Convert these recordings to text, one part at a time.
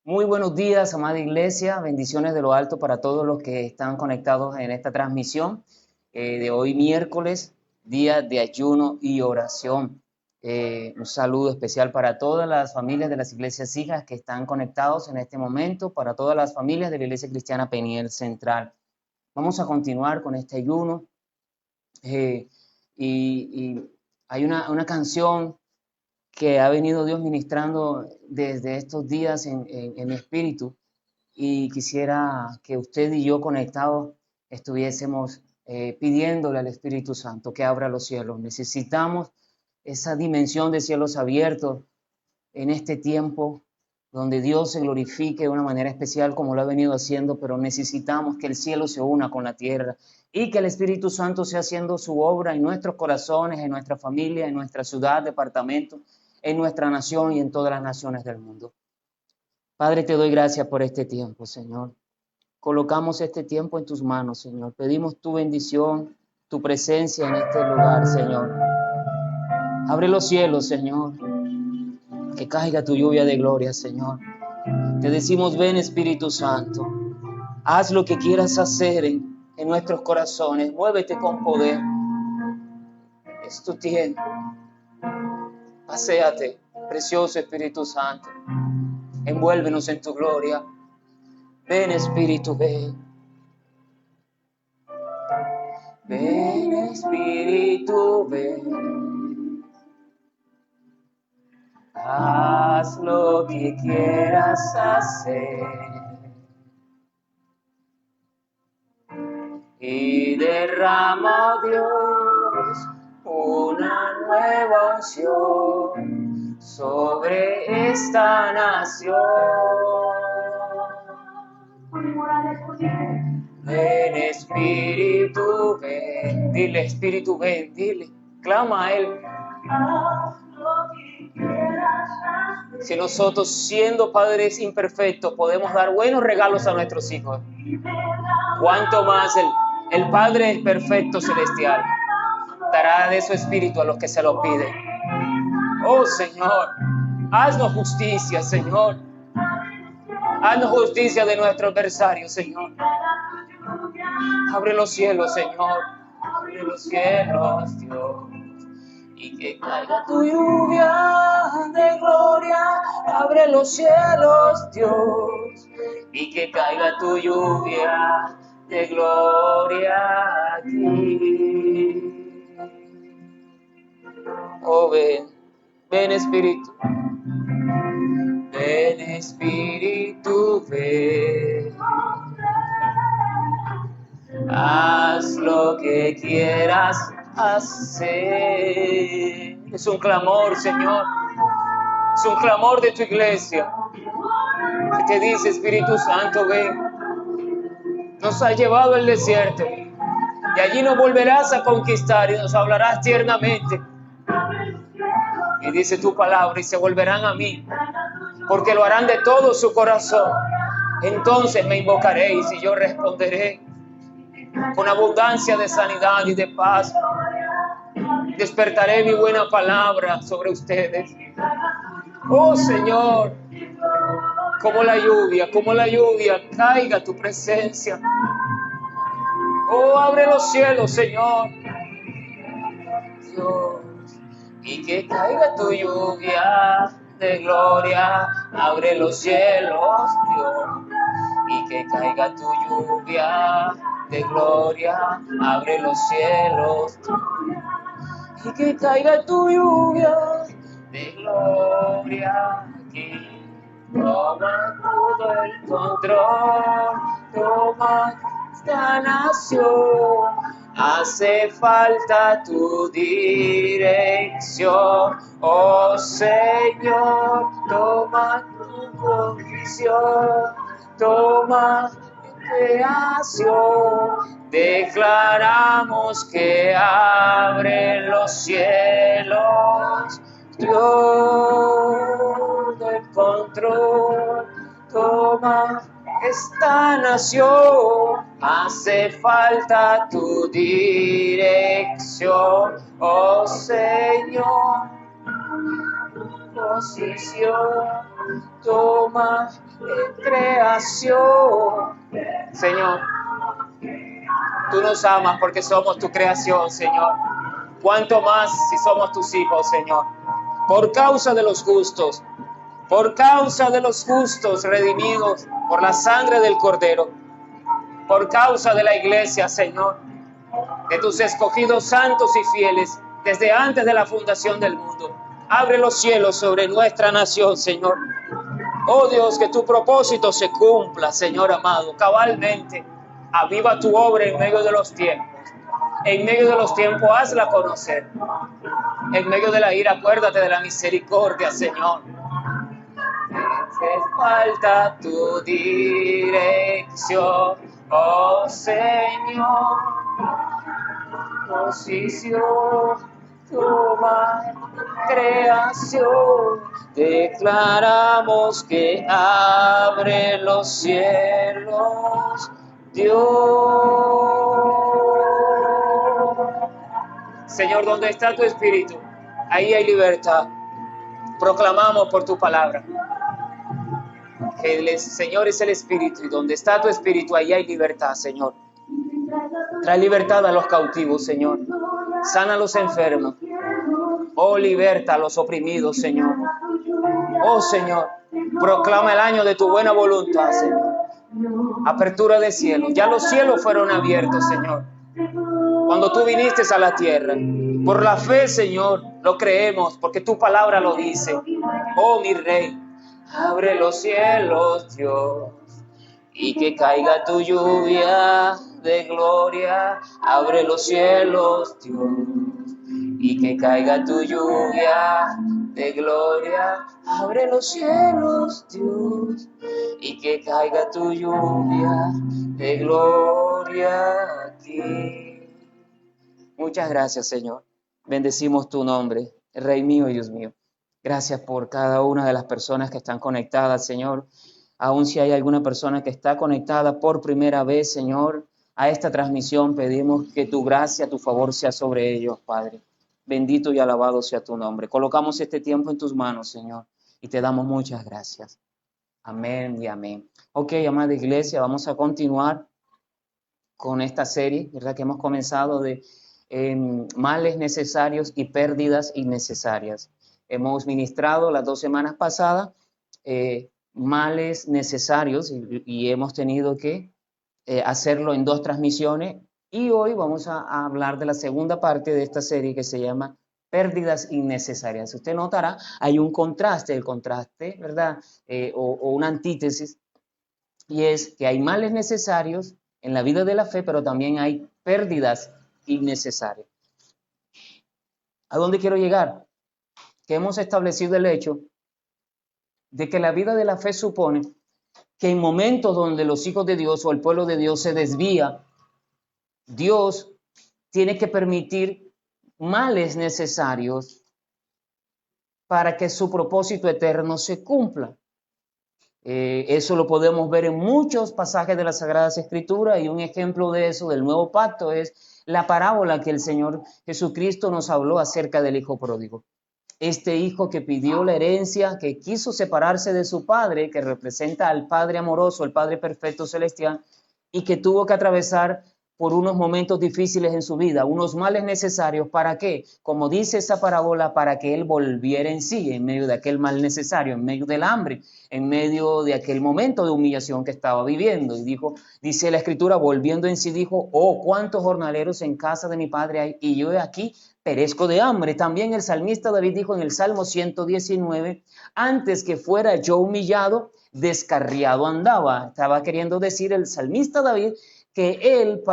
Muy buenos días, amada iglesia. Bendiciones de lo alto para todos los que están conectados en esta transmisión de hoy miércoles, día de ayuno y oración. Un saludo especial para todas las familias de las iglesias hijas que están conectados en este momento, para todas las familias de la Iglesia Cristiana Peniel Central. Vamos a continuar con este ayuno y hay una canción que ha venido Dios ministrando desde estos días en mi espíritu, y quisiera que usted y yo conectados estuviésemos pidiéndole al Espíritu Santo que abra los cielos. Necesitamos esa dimensión de cielos abiertos en este tiempo donde Dios se glorifique de una manera especial como lo ha venido haciendo, pero necesitamos que el cielo se una con la tierra y que el Espíritu Santo sea haciendo su obra en nuestros corazones, en nuestra familia, en nuestra ciudad, departamento, en nuestra nación y en todas las naciones del mundo. Padre, te doy gracias por este tiempo, Señor. Colocamos este tiempo en tus manos, Señor. Pedimos tu bendición, tu presencia en este lugar, Señor. Abre los cielos, Señor. Que caiga tu lluvia de gloria, Señor. Te decimos, ven Espíritu Santo. Haz lo que quieras hacer en nuestros corazones. Muévete con poder. Es tu tiempo. Paséate, precioso Espíritu Santo. Envuélvenos en tu gloria. Ven Espíritu, ven. Ven Espíritu, ven. Haz lo que quieras hacer. Y derrama, oh Dios, una nueva unción sobre esta nación. Ven Espíritu, ven. Dile, Espíritu, ven, dile. Clama a Él. Si nosotros, siendo padres imperfectos, podemos dar buenos regalos a nuestros hijos, cuánto más el Padre perfecto celestial dará de su Espíritu a los que se lo piden. Oh Señor, haznos justicia, Señor. Haznos justicia de nuestro adversario, Señor. Abre los cielos, Señor. Abre los cielos, Dios. Y que caiga tu lluvia de gloria. Abre los cielos, Dios. Y que caiga tu lluvia de gloria aquí. Oh, ven, ven Espíritu. Ven Espíritu, ven. Haz lo que quieras hacer. Es un clamor, Señor. Es un clamor de tu iglesia que te dice, Espíritu Santo, ven. Nos has llevado al desierto y allí nos volverás a conquistar y nos hablarás tiernamente. Y dice tu palabra, y se volverán a mí, porque lo harán de todo su corazón. Entonces me invocaréis y yo responderé con abundancia de sanidad y de paz. Despertaré mi buena palabra sobre ustedes. Oh Señor, como la lluvia, caiga tu presencia. Oh, abre los cielos, Señor. Dios, y que caiga tu lluvia de gloria. Abre los cielos, Dios. Y que caiga tu lluvia de gloria. Abre los cielos, Dios. Y que caiga tu lluvia de gloria aquí. Toma todo el control, toma esta nación. Hace falta tu dirección, oh Señor. Toma tu condición, toma tu creación. Declaramos que abren los cielos, Dios del control, toma esta nación. Hace falta tu dirección, oh Señor. Posición, toma toma creación. Señor, tú nos amas porque somos tu creación, Señor. Cuánto más si somos tus hijos, Señor. Por causa de los justos, redimidos por la sangre del Cordero, por causa de la iglesia, Señor, de tus escogidos santos y fieles, desde antes de la fundación del mundo. Abre los cielos sobre nuestra nación, Señor. Oh Dios, que tu propósito se cumpla, Señor amado, cabalmente. Aviva tu obra en medio de los tiempos. En medio de los tiempos, hazla conocer. En medio de la ira, acuérdate de la misericordia, Señor. Hace falta tu dirección, oh Señor. Posición, toma creación. Declaramos que abre los cielos, Dios. Señor, donde está tu espíritu, ahí hay libertad. Proclamamos por tu palabra que el Señor es el espíritu, y donde está tu espíritu, ahí hay libertad, Señor. Trae libertad a los cautivos, Señor. Sana a los enfermos. Oh, liberta a los oprimidos, Señor. Oh, Señor, proclama el año de tu buena voluntad, Señor. Apertura de cielos. Ya los cielos fueron abiertos, Señor, cuando tú viniste a la tierra. Por la fe, Señor, lo creemos, porque tu palabra lo dice. Oh, mi Rey, abre los cielos, Dios, y que caiga tu lluvia de gloria. Abre los cielos, Dios, y que caiga tu lluvia de gloria. Abre los cielos, Dios, y que caiga tu lluvia de gloria aquí. Muchas gracias, Señor. Bendecimos tu nombre, Rey mío y Dios mío. Gracias por cada una de las personas que están conectadas, Señor. Aún si hay alguna persona que está conectada por primera vez, Señor, a esta transmisión, pedimos que tu gracia, tu favor sea sobre ellos, Padre. Bendito y alabado sea tu nombre. Colocamos este tiempo en tus manos, Señor, y te damos muchas gracias. Amén y amén. Ok, amada iglesia, vamos a continuar con esta serie, ¿verdad? Que hemos comenzado de males necesarios y pérdidas innecesarias. Hemos ministrado las 2 semanas pasadas males necesarios y hemos tenido que hacerlo en 2 transmisiones, y hoy vamos a hablar de la segunda parte de esta serie que se llama pérdidas innecesarias. Usted notará, hay un contraste, el contraste, ¿verdad? O una antítesis, y es que hay males necesarios en la vida de la fe, pero también hay pérdidas innecesarias. ¿A dónde quiero llegar? Que hemos establecido el hecho de que la vida de la fe supone que en momentos donde los hijos de Dios o el pueblo de Dios se desvía, Dios tiene que permitir males necesarios para que su propósito eterno se cumpla. Eso lo podemos ver en muchos pasajes de las Sagradas Escrituras, y un ejemplo de eso, del Nuevo Pacto, es la parábola que el Señor Jesucristo nos habló acerca del Hijo Pródigo. Este hijo que pidió la herencia, que quiso separarse de su padre, que representa al Padre amoroso, el Padre perfecto celestial, y que tuvo que atravesar por unos momentos difíciles en su vida, unos males necesarios. ¿Para qué? Como dice esa parábola, para que él volviera en sí, en medio de aquel mal necesario, en medio del hambre, en medio de aquel momento de humillación que estaba viviendo. Y dice la Escritura, volviendo en sí, dijo: oh, cuántos jornaleros en casa de mi padre hay, y yo aquí perezco de hambre. También el salmista David dijo en el Salmo 119, antes que fuera yo humillado, descarriado andaba. Estaba queriendo decir el salmista David que él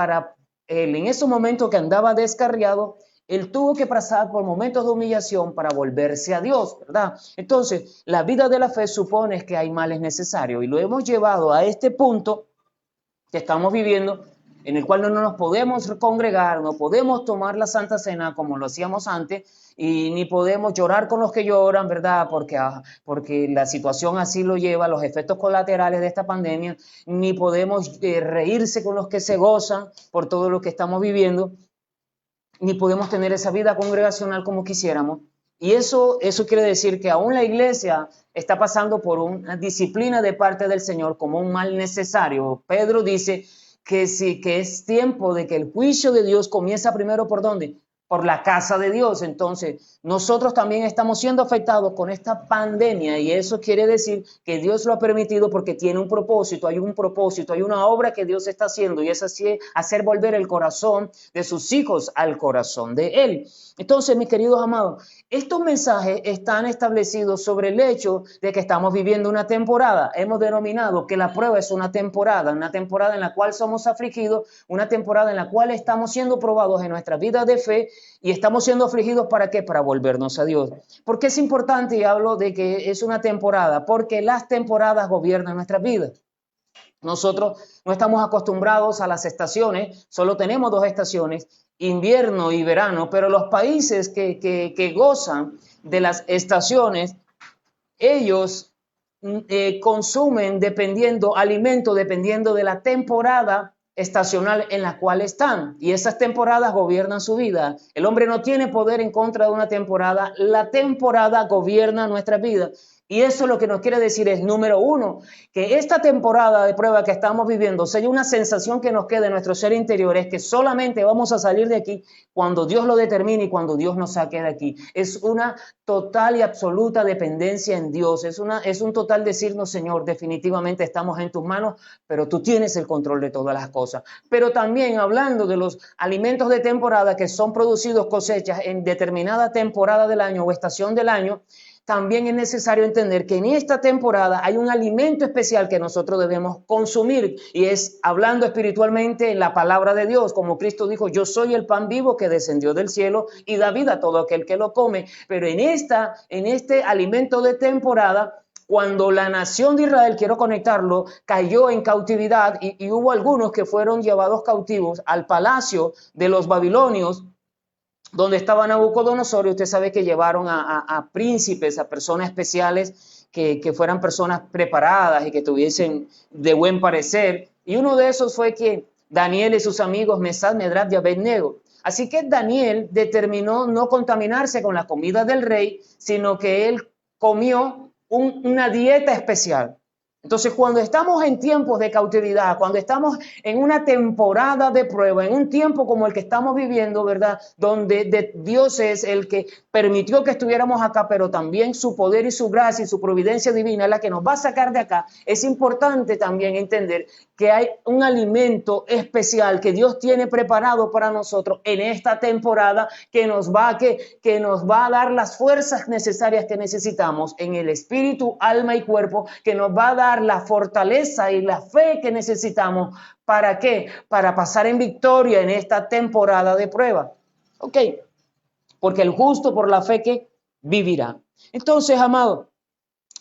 en esos momentos que andaba descarriado, él tuvo que pasar por momentos de humillación para volverse a Dios, ¿verdad? Entonces, la vida de la fe supone que hay males necesarios, y lo hemos llevado a este punto que estamos viviendo, en el cual no nos podemos congregar, no podemos tomar la Santa Cena como lo hacíamos antes, y ni podemos llorar con los que lloran, ¿verdad? Porque la situación así lo lleva, los efectos colaterales de esta pandemia, ni podemos reírse con los que se gozan por todo lo que estamos viviendo, ni podemos tener esa vida congregacional como quisiéramos. Y eso quiere decir que aún la iglesia está pasando por una disciplina de parte del Señor como un mal necesario. Pedro dice que sí, que es tiempo de que el juicio de Dios comienza primero ¿por dónde? Por la casa de Dios. Entonces, nosotros también estamos siendo afectados con esta pandemia y eso quiere decir que Dios lo ha permitido porque tiene un propósito, hay una obra que Dios está haciendo y es así hacer volver el corazón de sus hijos al corazón de Él. Entonces, mis queridos amados, estos mensajes están establecidos sobre el hecho de que estamos viviendo una temporada. Hemos denominado que la prueba es una temporada en la cual somos afligidos, una temporada en la cual estamos siendo probados en nuestra vida de fe y estamos siendo afligidos ¿para qué? Para volvernos a Dios. ¿Por qué es importante y hablo de que es una temporada? Porque las temporadas gobiernan nuestras vidas. Nosotros no estamos acostumbrados a las estaciones, solo tenemos 2 estaciones, invierno y verano, pero los países que gozan de las estaciones, ellos consumen alimento dependiendo de la temporada estacional en la cual están. Y esas temporadas gobiernan su vida. El hombre no tiene poder en contra de una temporada. La temporada gobierna nuestra vida. Y eso lo que nos quiere decir es, número 1, que esta temporada de prueba que estamos viviendo sea una sensación que nos quede en nuestro ser interior, es que solamente vamos a salir de aquí cuando Dios lo determine y cuando Dios nos saque de aquí. Es una total y absoluta dependencia en Dios. Es un total decirnos, Señor, definitivamente estamos en tus manos, pero tú tienes el control de todas las cosas. Pero también hablando de los alimentos de temporada que son producidos, cosechas en determinada temporada del año o estación del año, también es necesario entender que en esta temporada hay un alimento especial que nosotros debemos consumir y es hablando espiritualmente la palabra de Dios, como Cristo dijo, yo soy el pan vivo que descendió del cielo y da vida a todo aquel que lo come. Pero en este alimento de temporada, cuando la nación de Israel, quiero conectarlo, cayó en cautividad y hubo algunos que fueron llevados cautivos al palacio de los babilonios, donde estaba Nabucodonosor, y usted sabe que llevaron a príncipes, a personas especiales que fueran personas preparadas y que tuviesen de buen parecer. Y uno de esos fue que Daniel y sus amigos Mesad, Medrad y Abednego. Así que Daniel determinó no contaminarse con la comida del rey, sino que él comió una dieta especial. Entonces, cuando estamos en tiempos de cautividad, cuando estamos en una temporada de prueba, en un tiempo como el que estamos viviendo, ¿verdad? Donde Dios es el que permitió que estuviéramos acá, pero también su poder y su gracia y su providencia divina es la que nos va a sacar de acá. Es importante también entender que hay un alimento especial que Dios tiene preparado para nosotros en esta temporada que nos va a dar las fuerzas necesarias que necesitamos en el espíritu, alma y cuerpo, que nos va a dar la fortaleza y la fe que necesitamos. ¿Para qué? Para pasar en victoria en esta temporada de prueba. Ok, porque el justo por la fe que vivirá. Entonces, amado,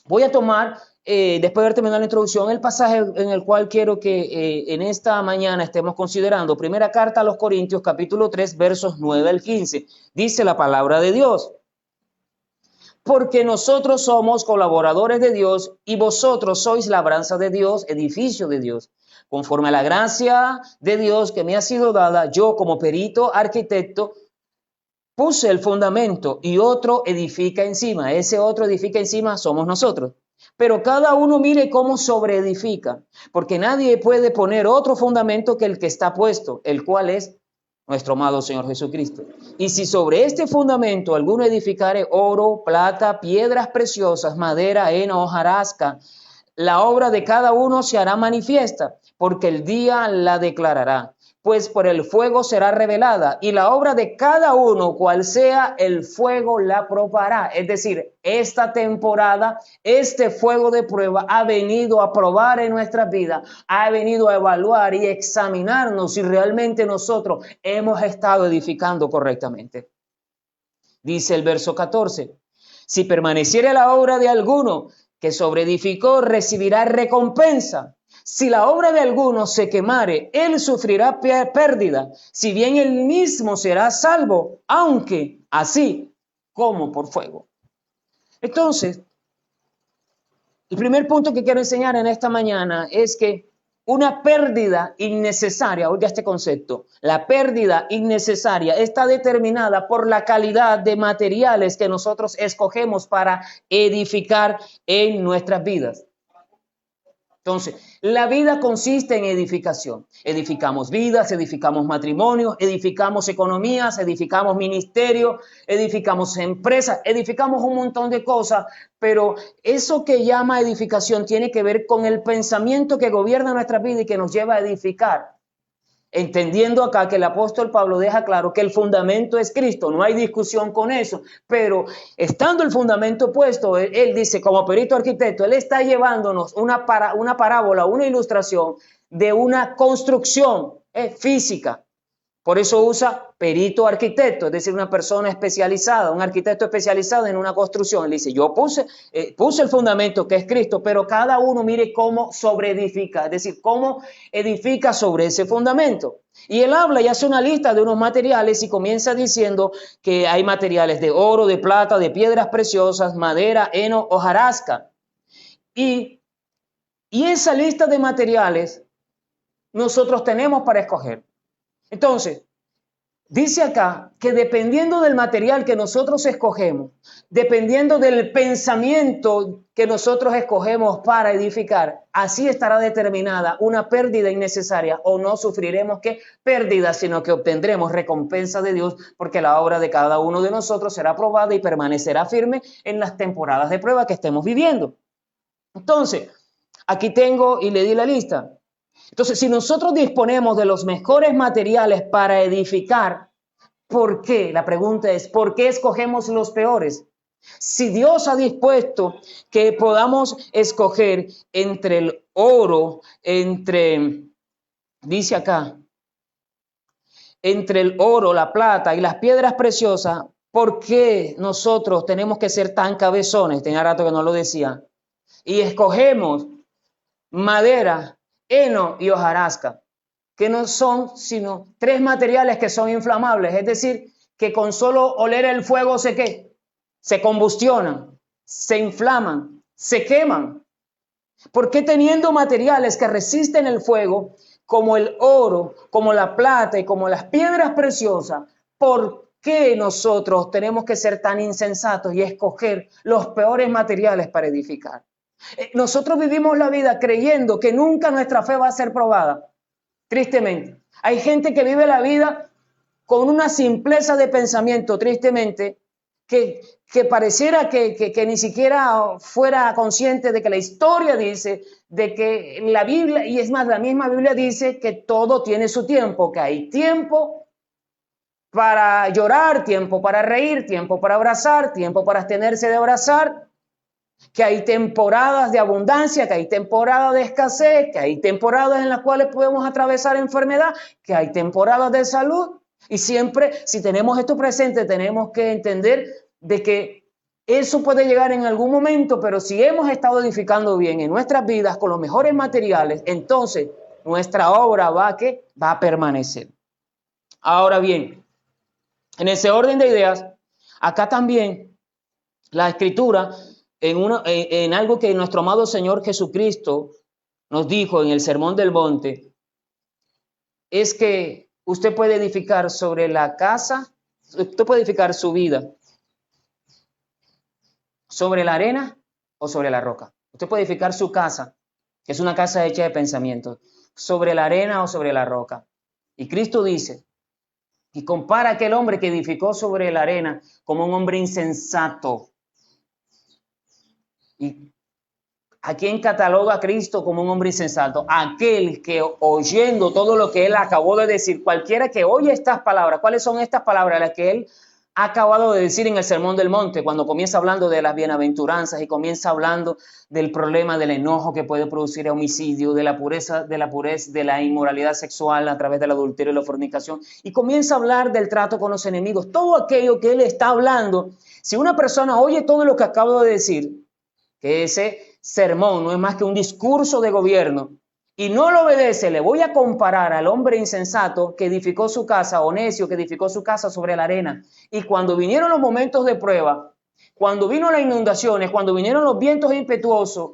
voy a tomar, después de haber terminado la introducción, el pasaje en el cual quiero que en esta mañana estemos considerando. Primera carta a los Corintios, capítulo 3, versos 9 al 15. Dice la palabra de Dios: porque nosotros somos colaboradores de Dios y vosotros sois labranza de Dios, edificio de Dios. Conforme a la gracia de Dios que me ha sido dada, yo como perito arquitecto puse el fundamento y otro edifica encima. Ese otro edifica encima somos nosotros. Pero cada uno mire cómo sobreedifica, porque nadie puede poner otro fundamento que el que está puesto, el cual es nuestro amado Señor Jesucristo. Y si sobre este fundamento alguno edificare oro, plata, piedras preciosas, madera, heno, hojarasca, la obra de cada uno se hará manifiesta, porque el día la declarará. Pues por el fuego será revelada, y la obra de cada uno, cual sea, el fuego la probará. Es decir, esta temporada, este fuego de prueba ha venido a probar en nuestras vidas, ha venido a evaluar y examinarnos si realmente nosotros hemos estado edificando correctamente. Dice el verso 14, si permaneciere la obra de alguno que sobreedificó, recibirá recompensa. Si la obra de alguno se quemare, él sufrirá pérdida, si bien él mismo será salvo, aunque así como por fuego. Entonces, el primer punto que quiero enseñar en esta mañana es que una pérdida innecesaria. Oiga este concepto. La pérdida innecesaria está determinada por la calidad de materiales que nosotros escogemos para edificar en nuestras vidas. Entonces, la vida consiste en edificación. Edificamos vidas, edificamos matrimonios, edificamos economías, edificamos ministerios, edificamos empresas, edificamos un montón de cosas, pero eso que llama edificación tiene que ver con el pensamiento que gobierna nuestra vida y que nos lleva a edificar. Entendiendo acá que el apóstol Pablo deja claro que el fundamento es Cristo, no hay discusión con eso, pero estando el fundamento puesto, él dice como perito arquitecto, él está llevándonos una parábola, una ilustración de una construcción física. Por eso usa perito arquitecto, es decir, una persona especializada, un arquitecto especializado en una construcción. Él dice, yo puse el fundamento que es Cristo, pero cada uno mire cómo sobreedifica, es decir, cómo edifica sobre ese fundamento. Y él habla y hace una lista de unos materiales y comienza diciendo que hay materiales de oro, de plata, de piedras preciosas, madera, heno, hojarasca. Y esa lista de materiales nosotros tenemos para escoger. Entonces, dice acá que dependiendo del material que nosotros escogemos, dependiendo del pensamiento que nosotros escogemos para edificar, así estará determinada una pérdida innecesaria o no sufriremos que pérdida, sino que obtendremos recompensa de Dios porque la obra de cada uno de nosotros será probada y permanecerá firme en las temporadas de prueba que estemos viviendo. Entonces, aquí tengo y le di la lista. Entonces, si nosotros disponemos de los mejores materiales para edificar, ¿por qué? La pregunta es, ¿por qué escogemos los peores? Si Dios ha dispuesto que podamos escoger entre el oro, dice acá, entre el oro, la plata y las piedras preciosas, ¿por qué nosotros tenemos que ser tan cabezones? Tenía rato que no lo decía. Y escogemos madera, heno y hojarasca, que no son sino 3 materiales que son inflamables, es decir, que con solo oler el fuego se combustionan, se inflaman, se queman. ¿Por qué teniendo materiales que resisten el fuego, como el oro, como la plata y como las piedras preciosas, por qué nosotros tenemos que ser tan insensatos y escoger los peores materiales para edificar? Nosotros vivimos la vida creyendo que nunca nuestra fe va a ser probada. Tristemente. Hay gente que vive la vida con una simpleza de pensamiento, tristemente, que pareciera que ni siquiera fuera consciente de que la historia dice, de que la Biblia, y es más, la misma Biblia dice que todo tiene su tiempo, que hay tiempo para llorar, tiempo para reír, tiempo para abrazar, tiempo para abstenerse de abrazar, que hay temporadas de abundancia, que hay temporadas de escasez, que hay temporadas en las cuales podemos atravesar enfermedad, que hay temporadas de salud. Y siempre, si tenemos esto presente, tenemos que entender de que eso puede llegar en algún momento, pero si hemos estado edificando bien en nuestras vidas con los mejores materiales, entonces nuestra obra va a permanecer. Ahora bien, en ese orden de ideas, acá también la Escritura, en algo que nuestro amado Señor Jesucristo nos dijo en el Sermón del Monte, es que usted puede edificar sobre la casa, usted puede edificar su vida sobre la arena o sobre la roca. Usted puede edificar su casa, que es una casa hecha de pensamientos, sobre la arena o sobre la roca. Y Cristo dice, y compara a aquel hombre que edificó sobre la arena como un hombre insensato. ¿Y a quién cataloga a Cristo como un hombre insensato? Aquel que oyendo todo lo que él acabó de decir, cualquiera que oye estas palabras, ¿cuáles son estas palabras? Las que él ha acabado de decir en el Sermón del Monte, cuando comienza hablando de las bienaventuranzas y comienza hablando del problema del enojo que puede producir homicidio, de la pureza, de la inmoralidad sexual a través del adulterio y la fornicación, y comienza a hablar del trato con los enemigos, todo aquello que él está hablando. Si una persona oye todo lo que acabo de decir, que ese sermón no es más que un discurso de gobierno, y no lo obedece, le voy a comparar al hombre insensato que edificó su casa, o necio que edificó su casa sobre la arena. Y cuando vinieron los momentos de prueba, cuando vino las inundaciones, cuando vinieron los vientos impetuosos,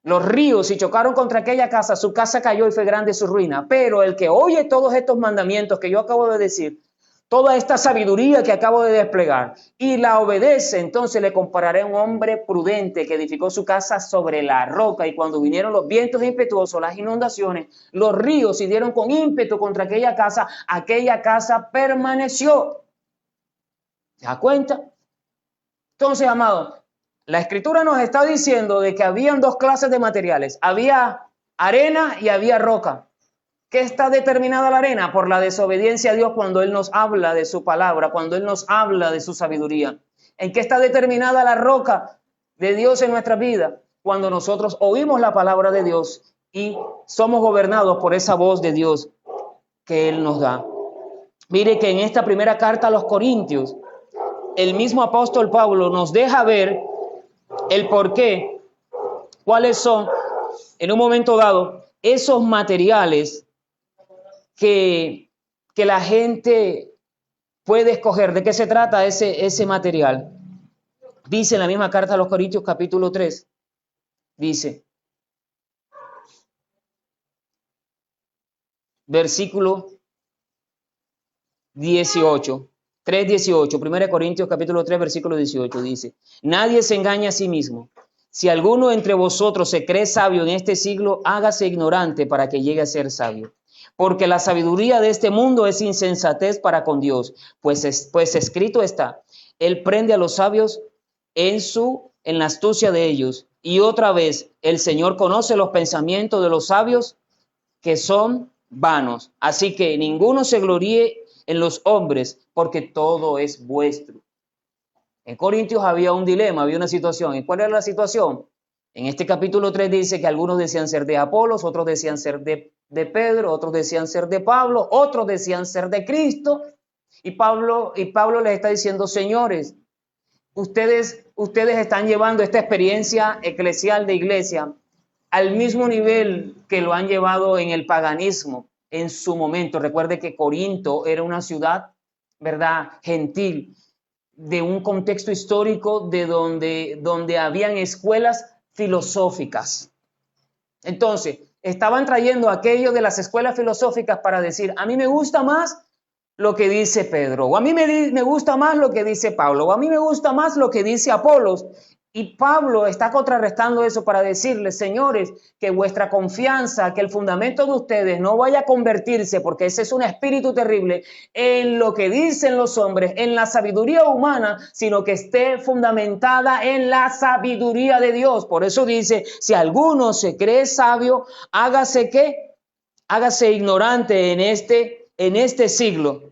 los ríos, y chocaron contra aquella casa, su casa cayó y fue grande su ruina. Pero el que oye todos estos mandamientos que yo acabo de decir, toda esta sabiduría que acabo de desplegar, y la obedece, entonces le compararé a un hombre prudente que edificó su casa sobre la roca, y cuando vinieron los vientos impetuosos, las inundaciones, los ríos se dieron con ímpetu contra aquella casa permaneció. ¿Se da cuenta? Entonces, amado, la escritura nos está diciendo de que habían dos clases de materiales. Había arena y había roca. ¿Qué está determinada la arena? Por la desobediencia a Dios cuando Él nos habla de su palabra, cuando Él nos habla de su sabiduría. ¿En qué está determinada la roca de Dios en nuestra vida? Cuando nosotros oímos la palabra de Dios y somos gobernados por esa voz de Dios que Él nos da. Mire que en esta primera carta a los Corintios, el mismo apóstol Pablo nos deja ver el por qué, cuáles son, en un momento dado, esos materiales que la gente puede escoger. ¿De qué se trata ese material? Dice en la misma carta a los Corintios, capítulo 3, dice, versículo 18, 3:18, 1 Corintios capítulo 3, versículo 18, dice, nadie se engaña a sí mismo. Si alguno entre vosotros se cree sabio en este siglo, hágase ignorante para que llegue a ser sabio. Porque la sabiduría de este mundo es insensatez para con Dios, pues escrito está, Él prende a los sabios en la astucia de ellos. Y otra vez, el Señor conoce los pensamientos de los sabios que son vanos. Así que ninguno se gloríe en los hombres, porque todo es vuestro. En Corintios había un dilema, había una situación. ¿Y cuál era la situación? En este capítulo 3 dice que algunos decían ser de Apolos, otros decían ser de Pedro, otros decían ser de Pablo, otros decían ser de Cristo. Y Pablo les está diciendo, señores, ustedes están llevando esta experiencia eclesial de iglesia al mismo nivel que lo han llevado en el paganismo en su momento. Recuerde que Corinto era una ciudad, ¿verdad?, gentil, de un contexto histórico de donde habían escuelas filosóficas. Entonces, estaban trayendo aquello de las escuelas filosóficas para decir, a mí me gusta más lo que dice Pedro, o a mí me gusta más lo que dice Pablo, o a mí me gusta más lo que dice Apolos. Y Pablo está contrarrestando eso para decirles, señores, que vuestra confianza, que el fundamento de ustedes no vaya a convertirse, porque ese es un espíritu terrible, en lo que dicen los hombres, en la sabiduría humana, sino que esté fundamentada en la sabiduría de Dios. Por eso dice, si alguno se cree sabio, hágase ¿qué? Hágase ignorante en este siglo.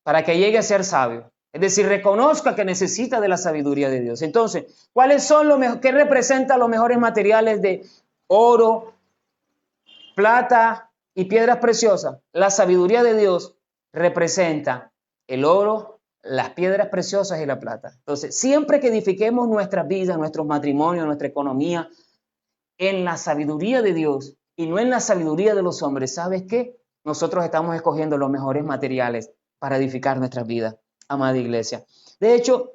Para que llegue a ser sabio. Es decir, reconozca que necesita de la sabiduría de Dios. Entonces, ¿cuáles son qué representan los mejores materiales de oro, plata y piedras preciosas? La sabiduría de Dios representa el oro, las piedras preciosas y la plata. Entonces, siempre que edifiquemos nuestras vidas, nuestros matrimonios, nuestra economía, en la sabiduría de Dios y no en la sabiduría de los hombres, ¿sabes qué? Nosotros estamos escogiendo los mejores materiales para edificar nuestras vidas, amada iglesia. De hecho,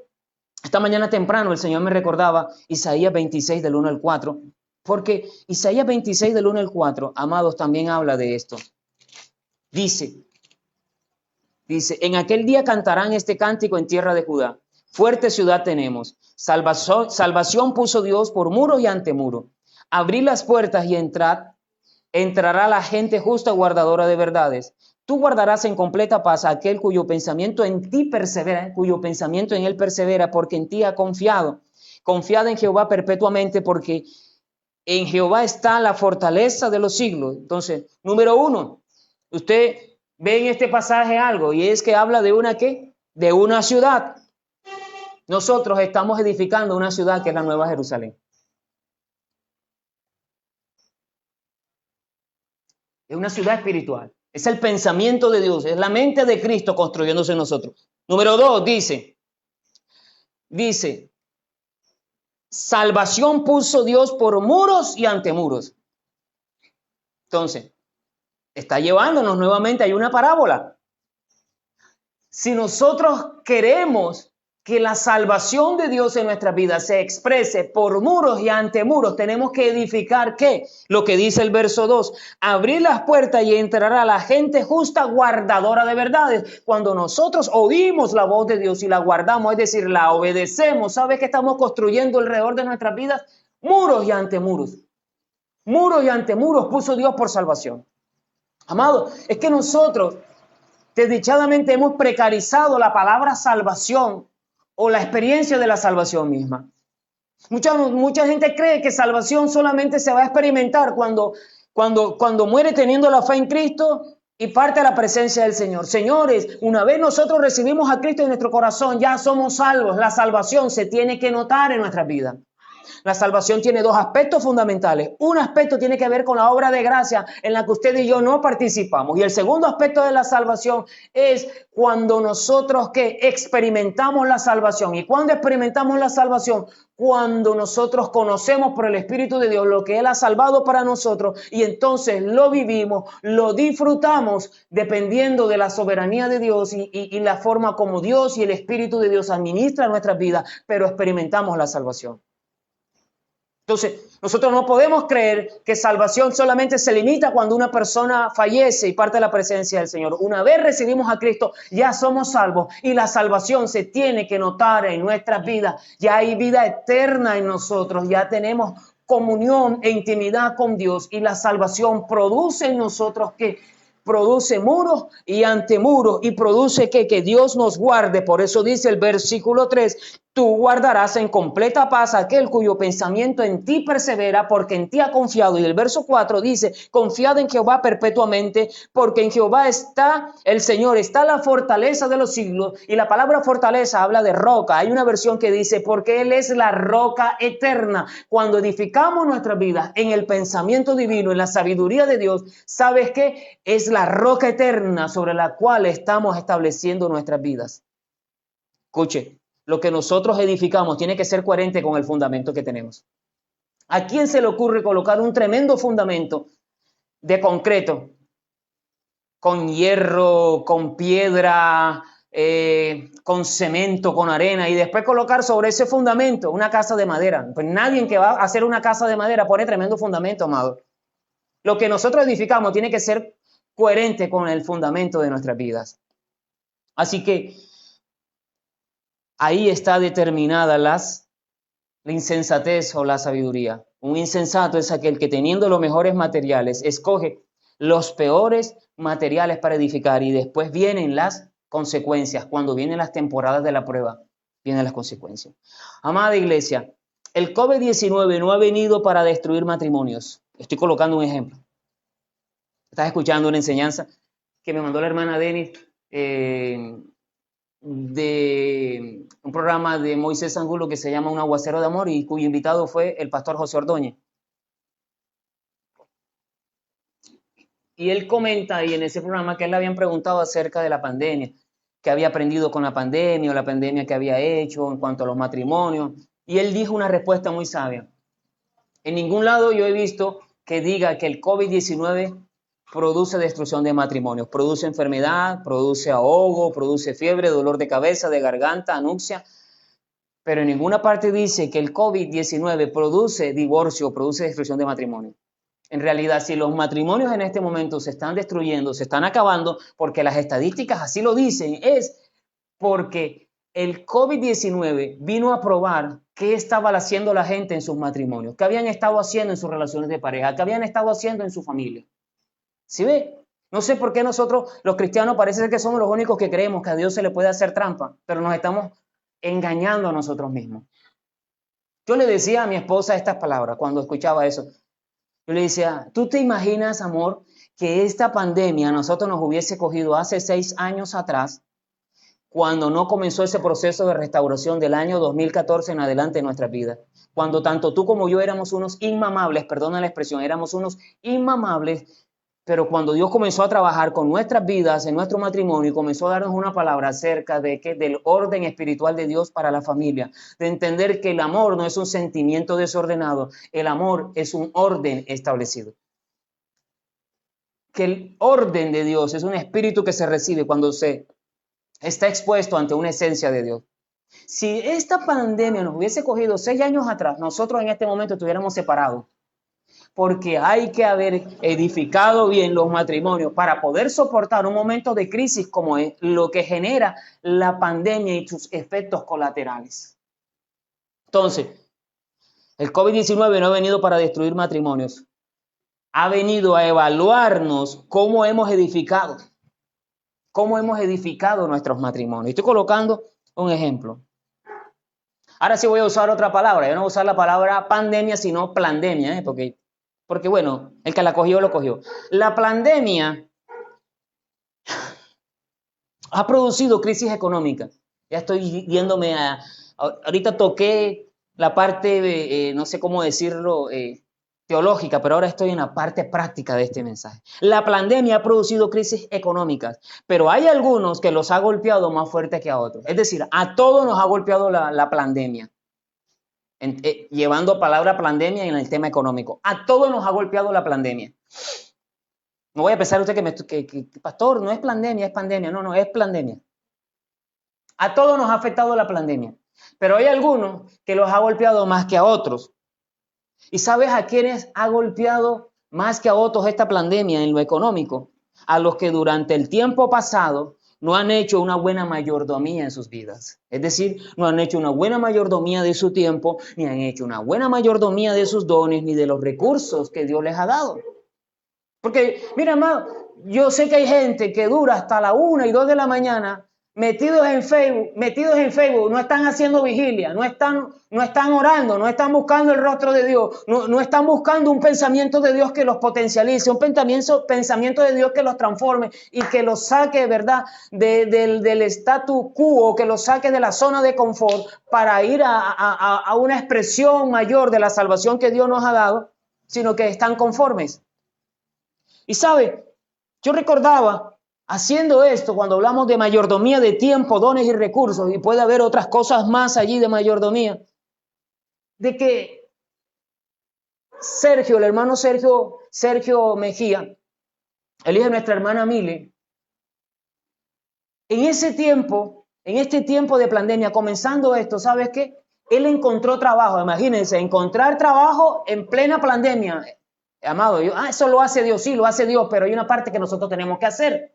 esta mañana temprano el Señor me recordaba Isaías 26 del 1 al 4, porque Isaías 26 del 1 al 4, amados, también habla de esto. Dice, en aquel día cantarán este cántico en tierra de Judá. Fuerte ciudad tenemos. Salvación puso Dios por muro y ante muro. Abrid las puertas y entrará la gente justa, guardadora de verdades. Tú guardarás en completa paz a aquel cuyo pensamiento en ti persevera, cuyo pensamiento en él persevera, porque en ti ha confiado. Confiad en Jehová perpetuamente, porque en Jehová está la fortaleza de los siglos. Entonces, número uno, usted ve en este pasaje algo, y es que habla de una ¿qué? De una ciudad. Nosotros estamos edificando una ciudad que es la Nueva Jerusalén. Es una ciudad espiritual. Es el pensamiento de Dios. Es la mente de Cristo construyéndose en nosotros. Número 2, dice, salvación puso Dios por muros y antemuros. Entonces, está llevándonos nuevamente, hay una parábola. Si nosotros queremos que la salvación de Dios en nuestra vida se exprese por muros y ante muros, tenemos que edificar, ¿qué? Lo que dice el verso 2, abrir las puertas y entrará la gente justa, guardadora de verdades. Cuando nosotros oímos la voz de Dios y la guardamos, es decir, la obedecemos, ¿sabes qué estamos construyendo alrededor de nuestras vidas? Muros y ante muros. Muros y ante muros puso Dios por salvación. Amado, es que nosotros desdichadamente hemos precarizado la palabra salvación o la experiencia de la salvación misma. Mucha gente cree que salvación solamente se va a experimentar cuando muere teniendo la fe en Cristo y parte a la presencia del Señor. Señores, una vez nosotros recibimos a Cristo en nuestro corazón, ya somos salvos. La salvación se tiene que notar en nuestra vida. La salvación tiene dos aspectos fundamentales. Un aspecto tiene que ver con la obra de gracia en la que usted y yo no participamos. Y el segundo aspecto de la salvación es cuando nosotros que experimentamos la salvación. ¿Y cuando experimentamos la salvación? Cuando nosotros conocemos por el Espíritu de Dios lo que Él ha salvado para nosotros y entonces lo vivimos, lo disfrutamos dependiendo de la soberanía de Dios y la forma como Dios y el Espíritu de Dios administran nuestras vidas, pero experimentamos la salvación. Entonces, nosotros no podemos creer que salvación solamente se limita cuando una persona fallece y parte de la presencia del Señor. Una vez recibimos a Cristo, ya somos salvos y la salvación se tiene que notar en nuestras vidas. Ya hay vida eterna en nosotros, ya tenemos comunión e intimidad con Dios y la salvación produce en nosotros que produce muros y antemuros y produce que Dios nos guarde. Por eso dice el versículo 3, tú guardarás en completa paz aquel cuyo pensamiento en ti persevera, porque en ti ha confiado. Y el verso 4 dice, confiad en Jehová perpetuamente, porque en Jehová está el Señor, está la fortaleza de los siglos. Y la palabra fortaleza habla de roca. Hay una versión que dice, porque Él es la roca eterna. Cuando edificamos nuestra vida en el pensamiento divino, en la sabiduría de Dios, ¿sabes qué? Es la roca eterna sobre la cual estamos estableciendo nuestras vidas. Escuche. Lo que nosotros edificamos tiene que ser coherente con el fundamento que tenemos. ¿A quién se le ocurre colocar un tremendo fundamento de concreto, con hierro, con piedra, con cemento, con arena, y después colocar sobre ese fundamento una casa de madera? Pues nadie que va a hacer una casa de madera pone tremendo fundamento, amado. Lo que nosotros edificamos tiene que ser coherente con el fundamento de nuestras vidas. Así que ahí está determinada la insensatez o la sabiduría. Un insensato es aquel que teniendo los mejores materiales escoge los peores materiales para edificar y después vienen las consecuencias. Cuando vienen las temporadas de la prueba, vienen las consecuencias. Amada iglesia, el COVID-19 no ha venido para destruir matrimonios. Estoy colocando un ejemplo. Estás escuchando una enseñanza que me mandó la hermana Denis de un programa de Moisés Angulo que se llama Un aguacero de amor y cuyo invitado fue el pastor José Ordóñez. Y él comenta ahí en ese programa que él le habían preguntado acerca de la pandemia, que había aprendido con la pandemia o la pandemia que había hecho en cuanto a los matrimonios. Y él dijo una respuesta muy sabia. En ningún lado yo he visto que diga que el COVID-19 produce destrucción de matrimonios, produce enfermedad, produce ahogo, produce fiebre, dolor de cabeza, de garganta, anuxia, pero en ninguna parte dice que el COVID-19 produce divorcio, produce destrucción de matrimonio. En realidad, si los matrimonios en este momento se están destruyendo, se están acabando, porque las estadísticas así lo dicen, es porque el COVID-19 vino a probar qué estaba haciendo la gente en sus matrimonios, qué habían estado haciendo en sus relaciones de pareja, qué habían estado haciendo en su familia. ¿Sí ve? No sé por qué nosotros, los cristianos, parece ser que somos los únicos que creemos que a Dios se le puede hacer trampa, pero nos estamos engañando a nosotros mismos. Yo le decía a mi esposa estas palabras cuando escuchaba eso. Yo le decía, ¿tú te imaginas, amor, que esta pandemia a nosotros nos hubiese cogido hace 6 años atrás, cuando no comenzó ese proceso de restauración del año 2014 en adelante en nuestra vida? Cuando tanto tú como yo éramos unos inmamables, perdona la expresión, éramos unos inmamables. Pero cuando Dios comenzó a trabajar con nuestras vidas, en nuestro matrimonio, y comenzó a darnos una palabra acerca del orden espiritual de Dios para la familia, de entender que el amor no es un sentimiento desordenado, el amor es un orden establecido. Que el orden de Dios es un espíritu que se recibe cuando se está expuesto ante una esencia de Dios. Si esta pandemia nos hubiese cogido 6 años atrás, nosotros en este momento estuviéramos separados, porque hay que haber edificado bien los matrimonios para poder soportar un momento de crisis como es lo que genera la pandemia y sus efectos colaterales. Entonces, el COVID-19 no ha venido para destruir matrimonios, ha venido a evaluarnos cómo hemos edificado nuestros matrimonios. Estoy colocando un ejemplo. Ahora sí voy a usar otra palabra. Yo no voy a usar la palabra pandemia, sino plandemia, porque bueno, el que la cogió, lo cogió. La pandemia ha producido crisis económica. Ya estoy yéndome ahorita toqué la parte, no sé cómo decirlo, teológica, pero ahora estoy en la parte práctica de este mensaje. La pandemia ha producido crisis económicas, pero hay algunos que los ha golpeado más fuerte que a otros. Es decir, a todos nos ha golpeado la pandemia. Llevando palabra pandemia en el tema económico. A todos nos ha golpeado la pandemia. No voy a pensar usted que pastor, no es pandemia, es pandemia. No, es pandemia. A todos nos ha afectado la pandemia, pero hay algunos que los ha golpeado más que a otros. ¿Y sabes a quiénes ha golpeado más que a otros esta pandemia en lo económico? A los que durante el tiempo pasado no han hecho una buena mayordomía en sus vidas. Es decir, no han hecho una buena mayordomía de su tiempo, ni han hecho una buena mayordomía de sus dones, ni de los recursos que Dios les ha dado. Porque, mira, amado, yo sé que hay gente que dura hasta la 1 y 2 de la mañana metidos en Facebook, no están haciendo vigilia, no están orando, no están buscando el rostro de Dios, no están buscando un pensamiento de Dios que los potencialice, un pensamiento de Dios que los transforme y que los saque, ¿verdad?, del status quo, que los saque de la zona de confort para ir a una expresión mayor de la salvación que Dios nos ha dado, sino que están conformes. Y sabe, yo recordaba haciendo esto, cuando hablamos de mayordomía de tiempo, dones y recursos, y puede haber otras cosas más allí de mayordomía, de que Sergio, el hermano Sergio Mejía, el hijo de nuestra hermana Mile, en este tiempo de pandemia, comenzando esto, ¿sabes qué? Él encontró trabajo, imagínense, encontrar trabajo en plena pandemia. Amado, eso lo hace Dios, sí, lo hace Dios, pero hay una parte que nosotros tenemos que hacer.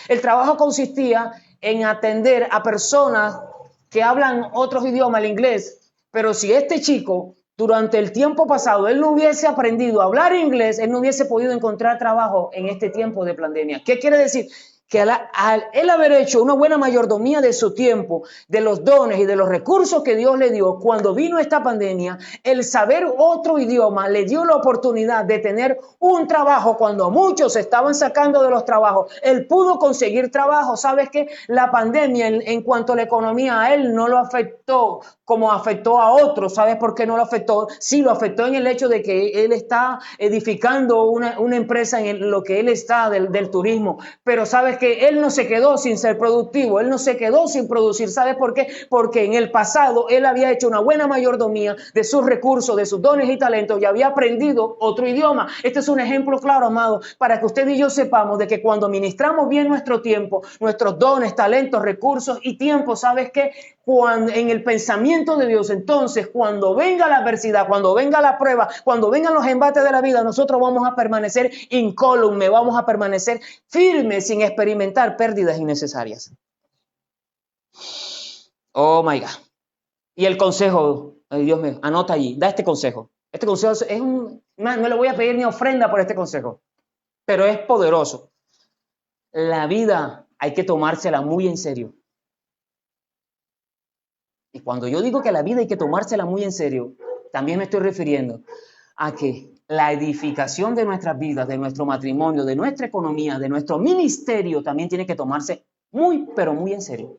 El trabajo consistía en atender a personas que hablan otros idiomas, el inglés, pero si este chico durante el tiempo pasado él no hubiese aprendido a hablar inglés, él no hubiese podido encontrar trabajo en este tiempo de pandemia. ¿Qué quiere decir? Que al él haber hecho una buena mayordomía de su tiempo, de los dones y de los recursos que Dios le dio cuando vino esta pandemia, el saber otro idioma le dio la oportunidad de tener un trabajo cuando muchos se estaban sacando de los trabajos. Él pudo conseguir trabajo. ¿Sabes qué? La pandemia en cuanto a la economía a él no lo afectó como afectó a otros. ¿Sabes por qué no lo afectó? Sí, lo afectó en el hecho de que él está edificando una empresa en lo que él está del turismo, pero ¿sabes que él no se quedó sin ser productivo, él no se quedó sin producir? ¿Sabes por qué? Porque en el pasado él había hecho una buena mayordomía de sus recursos, de sus dones y talentos y había aprendido otro idioma. Este es un ejemplo claro, amado, para que usted y yo sepamos de que cuando ministramos bien nuestro tiempo, nuestros dones, talentos, recursos y tiempo, ¿sabes qué? Cuando en el pensamiento de Dios, entonces cuando venga la adversidad, cuando venga la prueba, cuando vengan los embates de la vida, nosotros vamos a permanecer incólume, vamos a permanecer firmes sin experimentar pérdidas innecesarias. Oh my God. Y el consejo, ay Dios mío, anota allí, da este consejo. Este consejo es no le voy a pedir ni ofrenda por este consejo, pero es poderoso. La vida hay que tomársela muy en serio. Y cuando yo digo que la vida hay que tomársela muy en serio, también me estoy refiriendo a que la edificación de nuestras vidas, de nuestro matrimonio, de nuestra economía, de nuestro ministerio, también tiene que tomarse muy, pero muy en serio.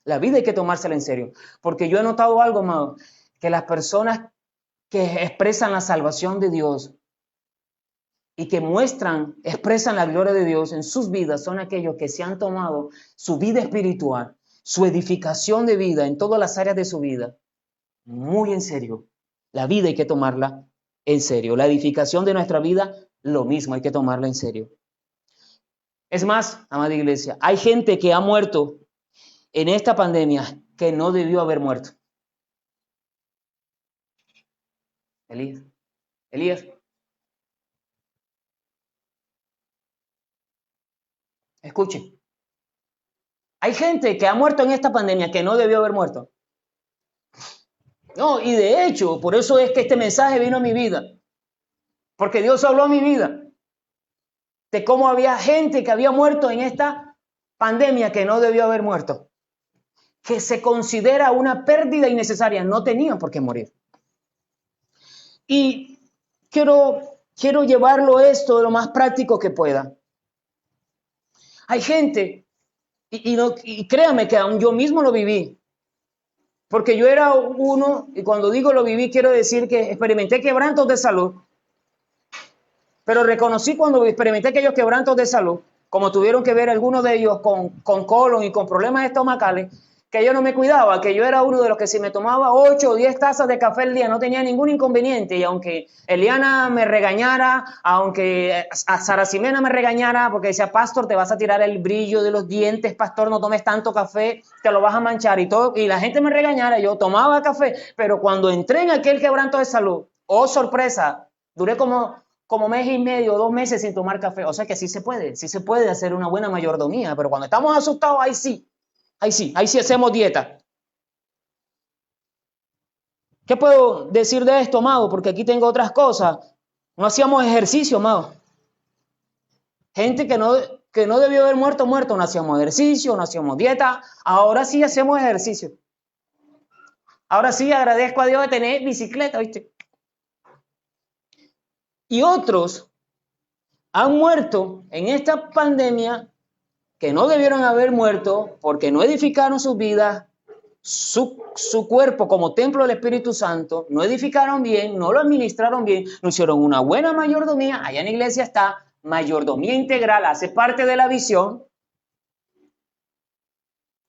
La vida hay que tomársela en serio. Porque yo he notado algo, amado, que las personas que expresan la salvación de Dios y que expresan la gloria de Dios en sus vidas son aquellos que se han tomado su vida espiritual, su edificación de vida en todas las áreas de su vida, muy en serio. La vida hay que tomarla en serio. La edificación de nuestra vida, lo mismo, hay que tomarla en serio. Es más, amada iglesia, hay gente que ha muerto en esta pandemia que no debió haber muerto. Elías. Escuchen. Hay gente que ha muerto en esta pandemia que no debió haber muerto. No, y de hecho, por eso es que este mensaje vino a mi vida. Porque Dios habló a mi vida de cómo había gente que había muerto en esta pandemia que no debió haber muerto. Que se considera una pérdida innecesaria. No tenían por qué morir. Y quiero llevarlo esto de lo más práctico que pueda. Hay gente, y créame que aún yo mismo lo viví, porque yo era uno, y cuando digo lo viví, quiero decir que experimenté quebrantos de salud, pero reconocí cuando experimenté aquellos quebrantos de salud, como tuvieron que ver algunos de ellos con colon y con problemas estomacales, que yo no me cuidaba, que yo era uno de los que si me tomaba 8 o 10 tazas de café al día no tenía ningún inconveniente, y aunque Eliana me regañara, aunque a Sara Ximena me regañara, porque decía, pastor, te vas a tirar el brillo de los dientes, pastor, no tomes tanto café, te lo vas a manchar y todo, y la gente me regañara, yo tomaba café, pero cuando entré en aquel quebranto de salud, oh sorpresa, duré como mes y medio, 2 meses sin tomar café, o sea que sí se puede hacer una buena mayordomía, pero cuando estamos asustados, ahí sí hacemos dieta. ¿Qué puedo decir de esto, amado? Porque aquí tengo otras cosas. No hacíamos ejercicio, amado. Gente que no debió haber muerto, no hacíamos ejercicio, no hacíamos dieta. Ahora sí hacemos ejercicio. Ahora sí agradezco a Dios de tener bicicleta, ¿viste? Y otros han muerto en esta pandemia que no debieron haber muerto porque no edificaron sus vidas, su cuerpo como templo del Espíritu Santo, no edificaron bien, no lo administraron bien, no hicieron una buena mayordomía. Allá en la iglesia está mayordomía integral, hace parte de la visión.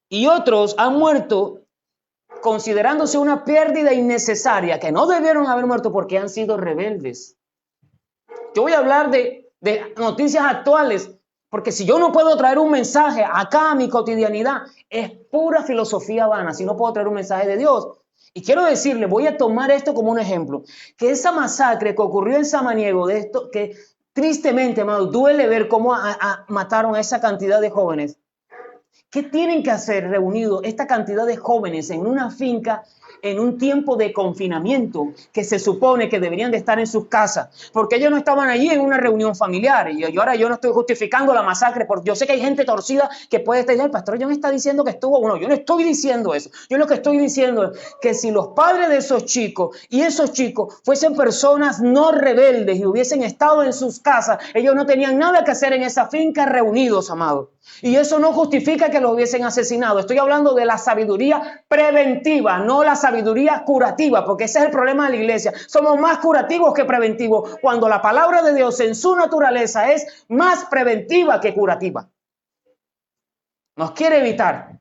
Y otros han muerto considerándose una pérdida innecesaria, que no debieron haber muerto porque han sido rebeldes. Yo voy a hablar de noticias actuales, porque si yo no puedo traer un mensaje acá a mi cotidianidad, es pura filosofía vana, si no puedo traer un mensaje de Dios. Y quiero decirle, voy a tomar esto como un ejemplo, que esa masacre que ocurrió en Samaniego, de esto que tristemente, amado, duele ver cómo mataron a esa cantidad de jóvenes. ¿Qué tienen que hacer reunidos esta cantidad de jóvenes en una finca en un tiempo de confinamiento que se supone que deberían de estar en sus casas? Porque ellos no estaban allí en una reunión familiar. Y ahora yo no estoy justificando la masacre, porque yo sé que hay gente torcida que puede estar, el pastor John está diciendo que estuvo. No, yo no estoy diciendo eso. Yo lo que estoy diciendo es que si los padres de esos chicos y esos chicos fuesen personas no rebeldes y hubiesen estado en sus casas, ellos no tenían nada que hacer en esa finca reunidos, amados. Y eso no justifica que los hubiesen asesinado. Estoy hablando de la sabiduría preventiva, no la sabiduría curativa, porque ese es el problema de la iglesia. Somos más curativos que preventivos, cuando la palabra de Dios en su naturaleza es más preventiva que curativa. Nos quiere evitar.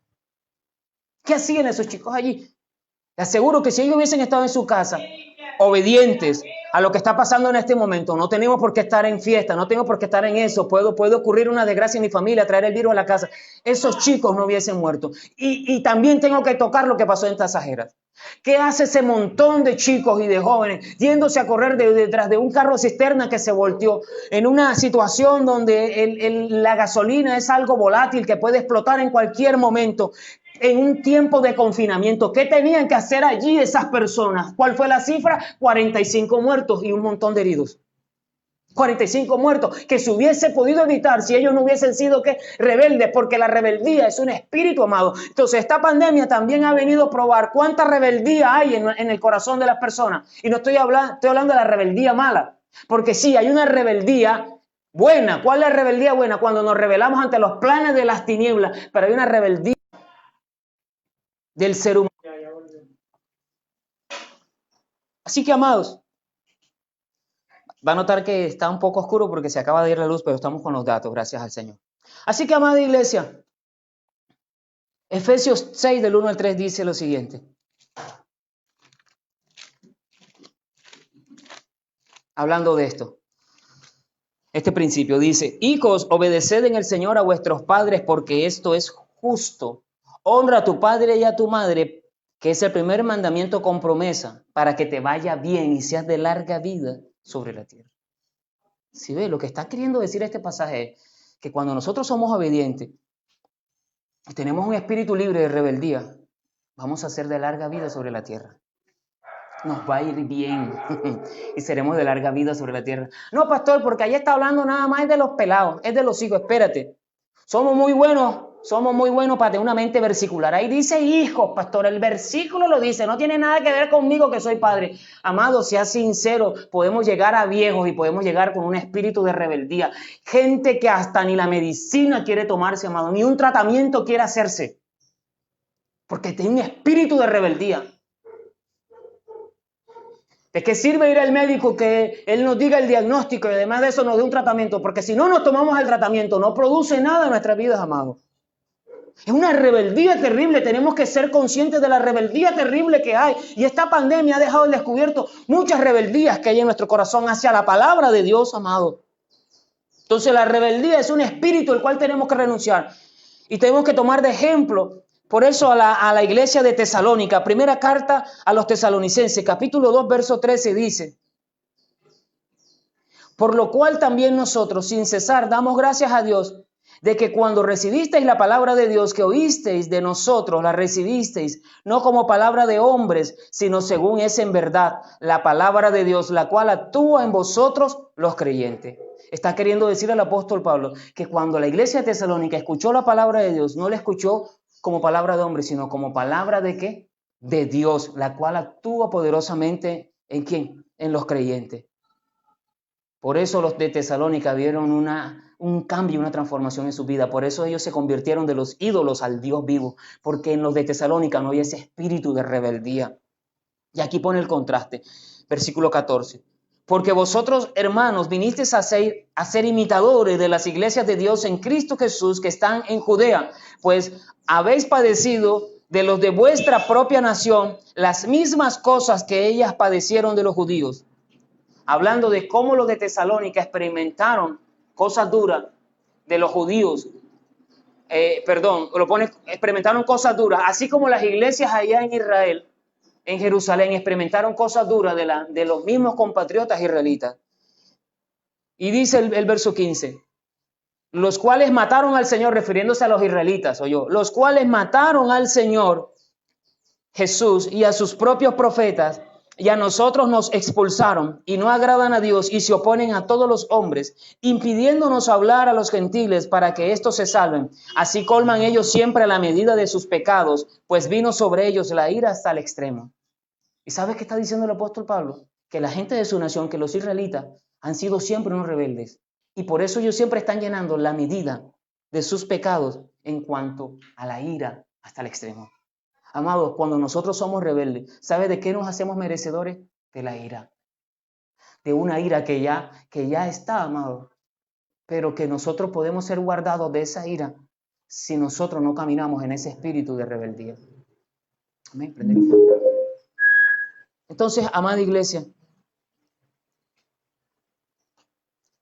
¿Qué hacían esos chicos allí? Te aseguro que si ellos hubiesen estado en su casa, obedientes a lo que está pasando en este momento, no tenemos por qué estar en fiesta, no tengo por qué estar en eso, puede ocurrir una desgracia en mi familia, traer el virus a la casa, esos chicos no hubiesen muerto. Y también tengo que tocar lo que pasó en Tasajeras. ¿Qué hace ese montón de chicos y de jóvenes yéndose a correr detrás de un carro cisterna que se volteó en una situación donde la gasolina es algo volátil que puede explotar en cualquier momento? En un tiempo de confinamiento, ¿qué tenían que hacer allí esas personas? ¿Cuál fue la cifra? 45 muertos y un montón de heridos. 45 muertos que se hubiese podido evitar si ellos no hubiesen sido rebeldes, porque la rebeldía es un espíritu, amado. Entonces esta pandemia también ha venido a probar cuánta rebeldía hay en el corazón de las personas. Y no estoy hablando de la rebeldía mala, porque sí, hay una rebeldía buena. ¿Cuál es la rebeldía buena? Cuando nos rebelamos ante los planes de las tinieblas, pero hay una rebeldía del ser humano. Así que, amados, va a notar que está un poco oscuro porque se acaba de ir la luz, pero estamos con los datos, gracias al Señor. Así que, amada iglesia, Efesios 6 del 1 al 3 dice lo siguiente. Hablando de esto, este principio dice: hijos, obedeced en el Señor a vuestros padres, porque esto es justo. honra a tu padre y a tu madre, que es el primer mandamiento con promesa, para que te vaya bien y seas de larga vida sobre la tierra. Si ve, lo que está queriendo decir este pasaje es que cuando nosotros somos obedientes y tenemos un espíritu libre de rebeldía, vamos a ser de larga vida sobre la tierra. Nos va a ir bien y seremos de larga vida sobre la tierra. No, pastor, porque ahí está hablando nada más de los pelados, es de los hijos. Espérate, somos muy buenos para tener una mente versicular. Ahí dice hijos, pastor, el versículo lo dice, no tiene nada que ver conmigo que soy padre. Amado, sea sincero, podemos llegar a viejos y podemos llegar con un espíritu de rebeldía. Gente que hasta ni la medicina quiere tomarse, amado, ni un tratamiento quiere hacerse, porque tiene un espíritu de rebeldía. ¿De qué sirve ir al médico que él nos diga el diagnóstico y además de eso nos dé un tratamiento? Porque si no nos tomamos el tratamiento, no produce nada en nuestras vidas, amados. Es una rebeldía terrible, tenemos que ser conscientes de la rebeldía terrible que hay. Y esta pandemia ha dejado al descubierto muchas rebeldías que hay en nuestro corazón hacia la palabra de Dios, amado. Entonces la rebeldía es un espíritu al cual tenemos que renunciar. Y tenemos que tomar de ejemplo, por eso a la iglesia de Tesalónica, primera carta a los tesalonicenses, capítulo 2, verso 13 dice: por lo cual también nosotros, sin cesar, damos gracias a Dios de que cuando recibisteis la palabra de Dios que oísteis de nosotros, la recibisteis no como palabra de hombres, sino según es en verdad la palabra de Dios, la cual actúa en vosotros los creyentes. Está queriendo decir el apóstol Pablo que cuando la iglesia de Tesalónica escuchó la palabra de Dios, no la escuchó como palabra de hombre, sino como palabra de ¿qué? De Dios, la cual actúa poderosamente ¿en quién? En los creyentes. Por eso los de Tesalónica vieron un cambio, una transformación en su vida. Por eso ellos se convirtieron de los ídolos al Dios vivo, porque en los de Tesalónica no había ese espíritu de rebeldía. Y aquí pone el contraste, versículo 14. Porque vosotros, hermanos, vinisteis a ser imitadores de las iglesias de Dios en Cristo Jesús que están en Judea, pues habéis padecido de los de vuestra propia nación las mismas cosas que ellas padecieron de los judíos. Hablando de cómo los de Tesalónica experimentaron cosas duras de los judíos. Experimentaron cosas duras, así como las iglesias allá en Israel, en Jerusalén, experimentaron cosas duras de los mismos compatriotas israelitas. Y dice el verso 15, los cuales mataron al Señor, refiriéndose a los israelitas, los cuales mataron al Señor Jesús y a sus propios profetas, y a nosotros nos expulsaron y no agradan a Dios y se oponen a todos los hombres, impidiéndonos hablar a los gentiles para que éstos se salven. Así colman ellos siempre a la medida de sus pecados, pues vino sobre ellos la ira hasta el extremo. ¿Y sabes qué está diciendo el apóstol Pablo? Que la gente de su nación, que los israelitas, han sido siempre unos rebeldes. Y por eso ellos siempre están llenando la medida de sus pecados en cuanto a la ira hasta el extremo. Amados, cuando nosotros somos rebeldes, ¿sabe de qué nos hacemos merecedores? De la ira. De una ira que ya está, amado. Pero que nosotros podemos ser guardados de esa ira si nosotros no caminamos en ese espíritu de rebeldía. Amén. Entonces, amada iglesia.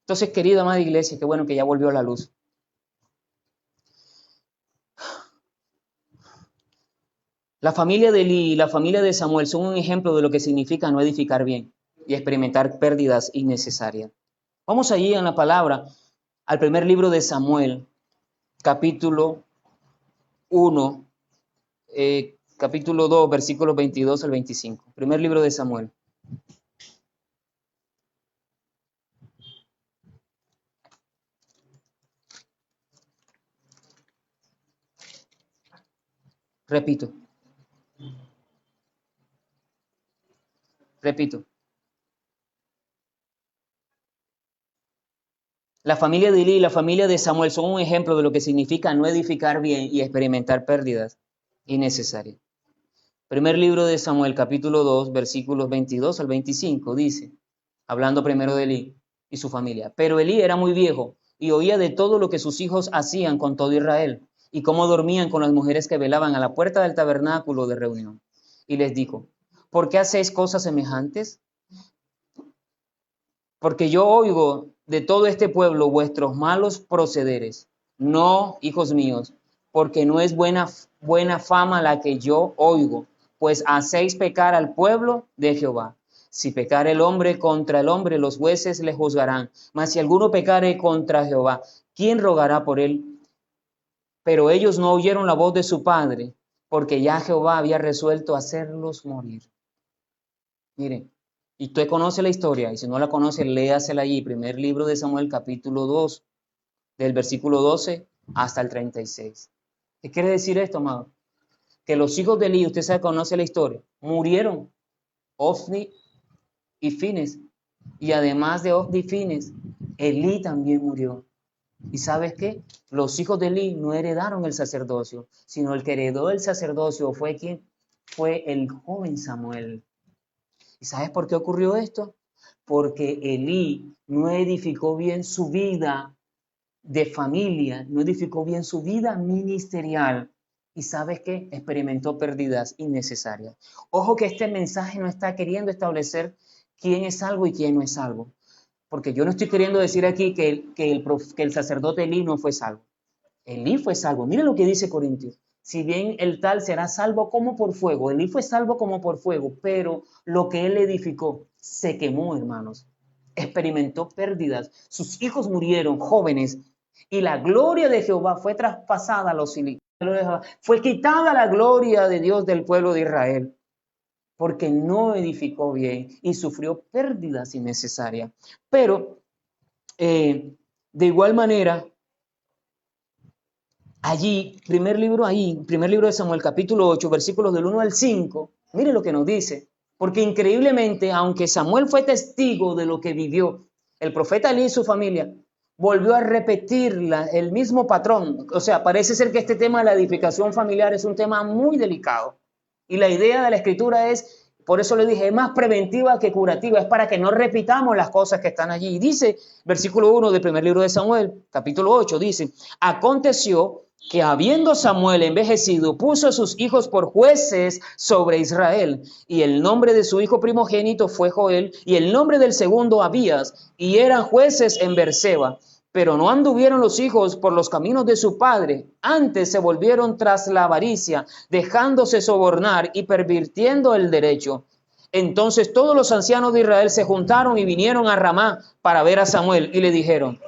Entonces, querida amada iglesia, qué bueno que ya volvió a la luz. La familia de Elí y la familia de Samuel son un ejemplo de lo que significa no edificar bien y experimentar pérdidas innecesarias. Vamos allí en la palabra al primer libro de Samuel, capítulo 1, capítulo 2, versículos 22 al 25. Primer libro de Samuel. Repito. La familia de Elí y la familia de Samuel son un ejemplo de lo que significa no edificar bien y experimentar pérdidas innecesarias. Primer libro de Samuel, capítulo 2, versículos 22 al 25, dice, hablando primero de Elí y su familia, pero Elí era muy viejo y oía de todo lo que sus hijos hacían con todo Israel y cómo dormían con las mujeres que velaban a la puerta del tabernáculo de reunión. Y les dijo, ¿por qué hacéis cosas semejantes? Porque yo oigo de todo este pueblo vuestros malos procederes. No, hijos míos, porque no es buena fama la que yo oigo, pues hacéis pecar al pueblo de Jehová. Si pecare el hombre contra el hombre, los jueces le juzgarán. Mas si alguno pecare contra Jehová, ¿quién rogará por él? Pero ellos no oyeron la voz de su padre, porque ya Jehová había resuelto hacerlos morir. Miren, y usted conoce la historia, y si no la conoce, léasela allí, primer libro de Samuel, capítulo 2, del versículo 12 hasta el 36. ¿Qué quiere decir esto, amado? Que los hijos de Eli, usted sabe, conoce la historia, murieron, Ofni y Fines, y además de Ofni y Fines, Elí también murió. ¿Y sabes qué? Los hijos de Elí no heredaron el sacerdocio, sino el que heredó el sacerdocio fue ¿quién? Fue el joven Samuel. ¿Y sabes por qué ocurrió esto? Porque Elí no edificó bien su vida de familia, no edificó bien su vida ministerial. ¿Y sabes qué? Experimentó pérdidas innecesarias. Ojo que este mensaje no está queriendo establecer quién es salvo y quién no es salvo. Porque yo no estoy queriendo decir aquí que el sacerdote Elí no fue salvo. Elí fue salvo. Mira lo que dice Corintios. Si bien el tal será salvo como por fuego. Elí fue salvo como por fuego, pero lo que él edificó se quemó, hermanos. Experimentó pérdidas. Sus hijos murieron jóvenes y la gloria de Jehová fue traspasada a los Elí. Fue quitada la gloria de Dios del pueblo de Israel, porque no edificó bien y sufrió pérdidas innecesarias. Pero, de igual manera, allí, primer libro de Samuel, capítulo 8, versículos del 1 al 5, mire lo que nos dice, porque increíblemente, aunque Samuel fue testigo de lo que vivió, el profeta Elí y su familia volvió a repetir el mismo patrón. O sea, parece ser que este tema de la edificación familiar es un tema muy delicado. Y la idea de la escritura es, por eso le dije, es más preventiva que curativa, es para que no repitamos las cosas que están allí. Y dice, versículo 1 del primer libro de Samuel, capítulo 8, dice, aconteció que habiendo Samuel envejecido, puso a sus hijos por jueces sobre Israel, y el nombre de su hijo primogénito fue Joel, y el nombre del segundo Abías, y eran jueces en Berseba. Pero no anduvieron los hijos por los caminos de su padre, antes se volvieron tras la avaricia, dejándose sobornar y pervirtiendo el derecho. Entonces todos los ancianos de Israel se juntaron y vinieron a Ramá para ver a Samuel, y le dijeron,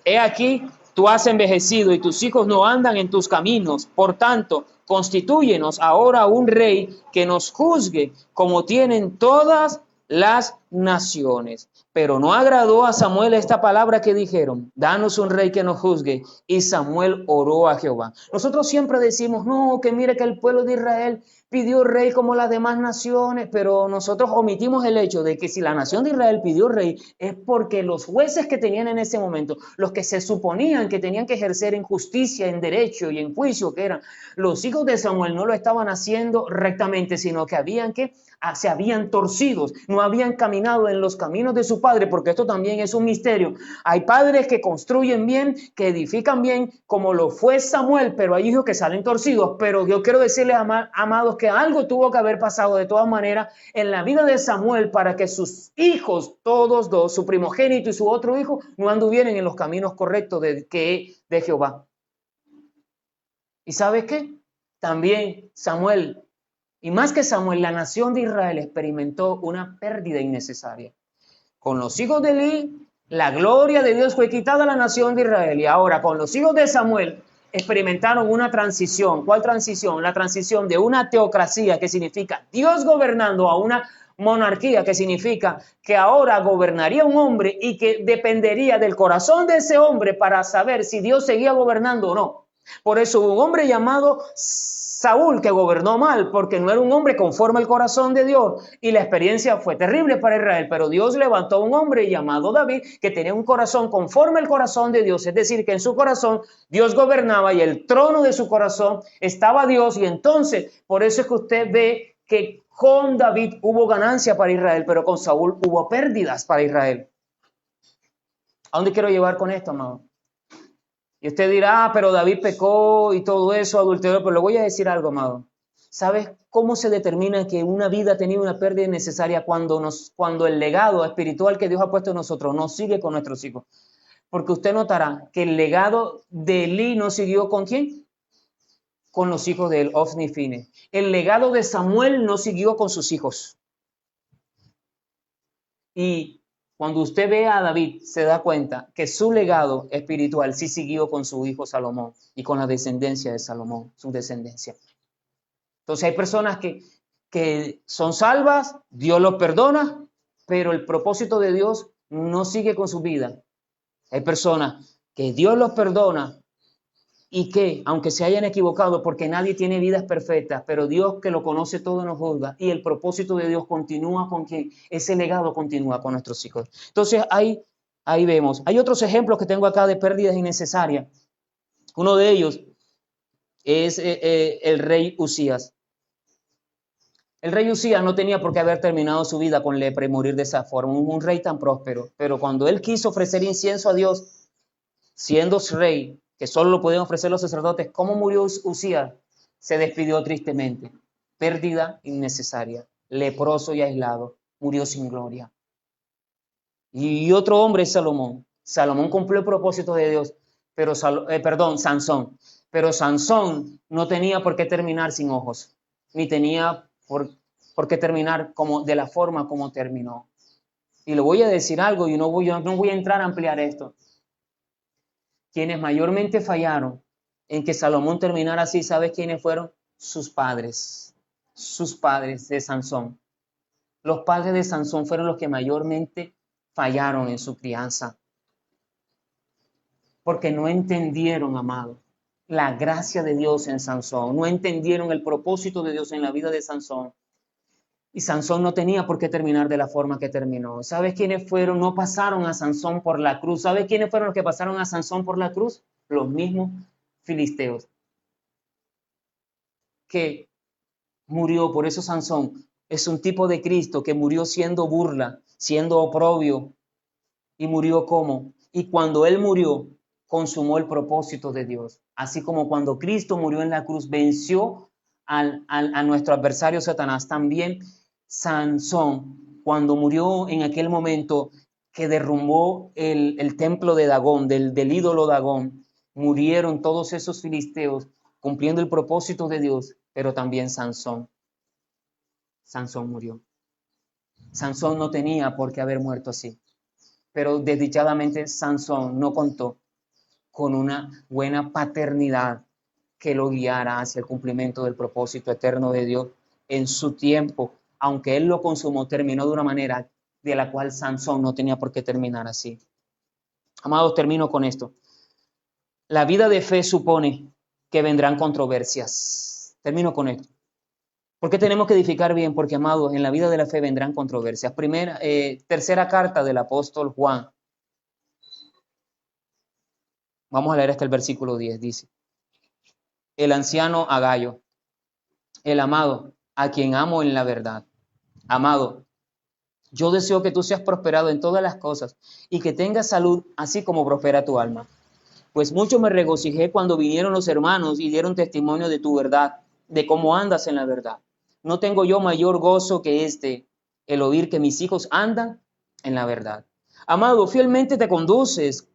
he aquí, tú has envejecido y tus hijos no andan en tus caminos. Por tanto, constitúyenos ahora un rey que nos juzgue como tienen todas las naciones. Pero no agradó a Samuel esta palabra que dijeron, danos un rey que nos juzgue. Y Samuel oró a Jehová. Nosotros siempre decimos, no, que mire que el pueblo de Israel pidió rey como las demás naciones, pero nosotros omitimos el hecho de que si la nación de Israel pidió rey es porque los jueces que tenían en ese momento, los que se suponían que tenían que ejercer en justicia, en derecho y en juicio, que eran los hijos de Samuel, no lo estaban haciendo rectamente, sino que se habían torcido, no habían caminado en los caminos de su padre, porque esto también es un misterio. Hay padres que construyen bien, que edifican bien, como lo fue Samuel, pero hay hijos que salen torcidos. Pero yo quiero decirles, amados, que algo tuvo que haber pasado de todas maneras en la vida de Samuel para que sus hijos, todos dos, su primogénito y su otro hijo, no anduvieran en los caminos correctos de Jehová. ¿Y sabes qué? También Samuel, y más que Samuel, la nación de Israel experimentó una pérdida innecesaria. Con los hijos de Elí, la gloria de Dios fue quitada a la nación de Israel. Y ahora con los hijos de Samuel experimentaron una transición. ¿Cuál transición? La transición de una teocracia, que significa Dios gobernando, a una monarquía, que significa que ahora gobernaría un hombre y que dependería del corazón de ese hombre para saber si Dios seguía gobernando o no. Por eso hubo un hombre llamado Saúl, que gobernó mal porque no era un hombre conforme al corazón de Dios, y la experiencia fue terrible para Israel, pero Dios levantó a un hombre llamado David que tenía un corazón conforme al corazón de Dios, es decir, que en su corazón Dios gobernaba y el trono de su corazón estaba Dios, y entonces por eso es que usted ve que con David hubo ganancia para Israel, pero con Saúl hubo pérdidas para Israel. ¿A dónde quiero llevar con esto, amado? Y usted dirá, pero David pecó y todo eso, adulteró, pero le voy a decir algo, amado. ¿Sabes cómo se determina que una vida ha tenido una pérdida innecesaria cuando el legado espiritual que Dios ha puesto en nosotros no sigue con nuestros hijos? Porque usted notará que el legado de Elí no siguió ¿con quién? con los hijos de él, Ofni y Fines. El legado de Samuel no siguió con sus hijos. Y cuando usted ve a David, se da cuenta que su legado espiritual sí siguió con su hijo Salomón y con la descendencia de Salomón, su descendencia. Entonces hay personas que son salvas, Dios los perdona, pero el propósito de Dios no sigue con su vida. Hay personas que Dios los perdona y que, aunque se hayan equivocado, porque nadie tiene vidas perfectas, pero Dios que lo conoce todo nos juzga y el propósito de Dios continúa con quien ese legado continúa con nuestros hijos. Entonces ahí vemos. Hay otros ejemplos que tengo acá de pérdidas innecesarias. Uno de ellos es el rey Usías. El rey Usías no tenía por qué haber terminado su vida con lepra y morir de esa forma, un rey tan próspero, pero cuando él quiso ofrecer incienso a Dios, siendo rey, que solo lo podían ofrecer los sacerdotes, ¿cómo murió Usías? Se despidió tristemente, pérdida innecesaria, leproso y aislado, murió sin gloria. Y otro hombre es Salomón. Salomón cumplió el propósito de Dios, pero Sansón. Pero Sansón no tenía por qué terminar sin ojos, ni tenía por qué terminar de la forma como terminó. Y le voy a decir algo y no voy a entrar a ampliar esto. Quienes mayormente fallaron en que Salomón terminara así, ¿sabes quiénes fueron? Sus padres de Sansón. Los padres de Sansón fueron los que mayormente fallaron en su crianza. Porque no entendieron, amado, la gracia de Dios en Sansón. No entendieron el propósito de Dios en la vida de Sansón. Y Sansón no tenía por qué terminar de la forma que terminó. ¿Sabes quiénes fueron? No pasaron a Sansón por la cruz. ¿Sabes quiénes fueron los que pasaron a Sansón por la cruz? Los mismos filisteos. Que murió, por eso Sansón es un tipo de Cristo que murió siendo burla, siendo oprobio. ¿Y murió cómo? Y cuando él murió, consumó el propósito de Dios. Así como cuando Cristo murió en la cruz, venció a nuestro adversario Satanás, también Sansón, cuando murió en aquel momento que derrumbó el templo de Dagón, del ídolo Dagón, murieron todos esos filisteos cumpliendo el propósito de Dios, pero también Sansón murió. Sansón no tenía por qué haber muerto así, pero desdichadamente Sansón no contó con una buena paternidad que lo guiara hacia el cumplimiento del propósito eterno de Dios en su tiempo. Aunque él lo consumó, terminó de una manera de la cual Sansón no tenía por qué terminar así. Amados, termino con esto. La vida de fe supone que vendrán controversias. Termino con esto. ¿Por qué tenemos que edificar bien? Porque, amados, en la vida de la fe vendrán controversias. Tercera carta del apóstol Juan. Vamos a leer hasta el versículo 10. Dice: el anciano Agayo, el amado, a quien amo en la verdad. Amado, yo deseo que tú seas prosperado en todas las cosas y que tengas salud, así como prospera tu alma. Pues mucho me regocijé cuando vinieron los hermanos y dieron testimonio de tu verdad, de cómo andas en la verdad. No tengo yo mayor gozo que el oír que mis hijos andan en la verdad. Amado, fielmente te conduces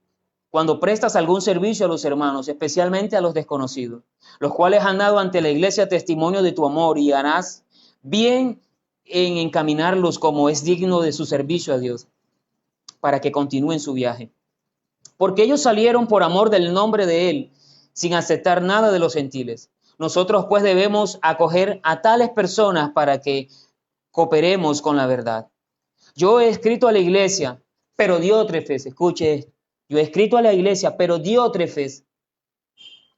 cuando prestas algún servicio a los hermanos, especialmente a los desconocidos, los cuales han dado ante la iglesia testimonio de tu amor, y harás bien en encaminarlos como es digno de su servicio a Dios, para que continúen su viaje. Porque ellos salieron por amor del nombre de Él, sin aceptar nada de los gentiles. Nosotros pues debemos acoger a tales personas para que cooperemos con la verdad. Yo he escrito a la iglesia, pero Diótrefes, escuche esto, yo he escrito a la iglesia, pero Diótrefes,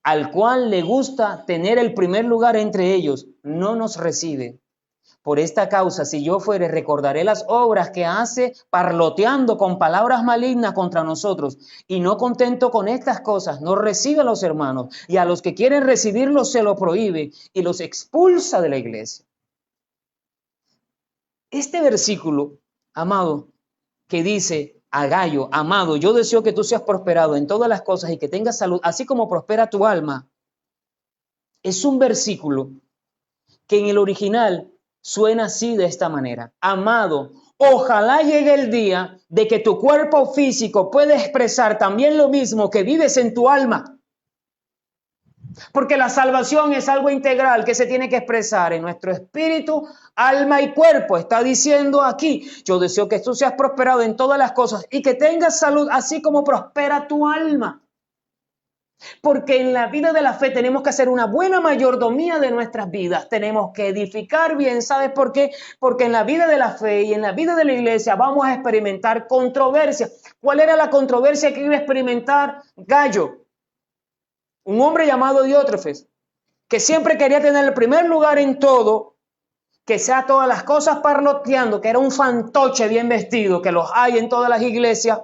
al cual le gusta tener el primer lugar entre ellos, no nos recibe. Por esta causa, si yo fuere, recordaré las obras que hace parloteando con palabras malignas contra nosotros, y no contento con estas cosas, no recibe a los hermanos, y a los que quieren recibirlos se lo prohíbe y los expulsa de la iglesia. Este versículo, amado, que dice a Gayo, amado, yo deseo que tú seas prosperado en todas las cosas y que tengas salud, así como prospera tu alma, es un versículo que en el original suena así, de esta manera: amado, ojalá llegue el día de que tu cuerpo físico pueda expresar también lo mismo que vives en tu alma. Porque la salvación es algo integral que se tiene que expresar en nuestro espíritu, alma y cuerpo. Está diciendo aquí, yo deseo que tú seas prosperado en todas las cosas y que tengas salud, así como prospera tu alma. Porque en la vida de la fe tenemos que hacer una buena mayordomía de nuestras vidas. Tenemos que edificar bien. ¿Sabes por qué? Porque en la vida de la fe y en la vida de la iglesia vamos a experimentar controversia. ¿Cuál era la controversia que iba a experimentar Gallo? Un hombre llamado Diótrefes, que siempre quería tener el primer lugar en todo, que sea todas las cosas parloteando, que era un fantoche bien vestido, que los hay en todas las iglesias,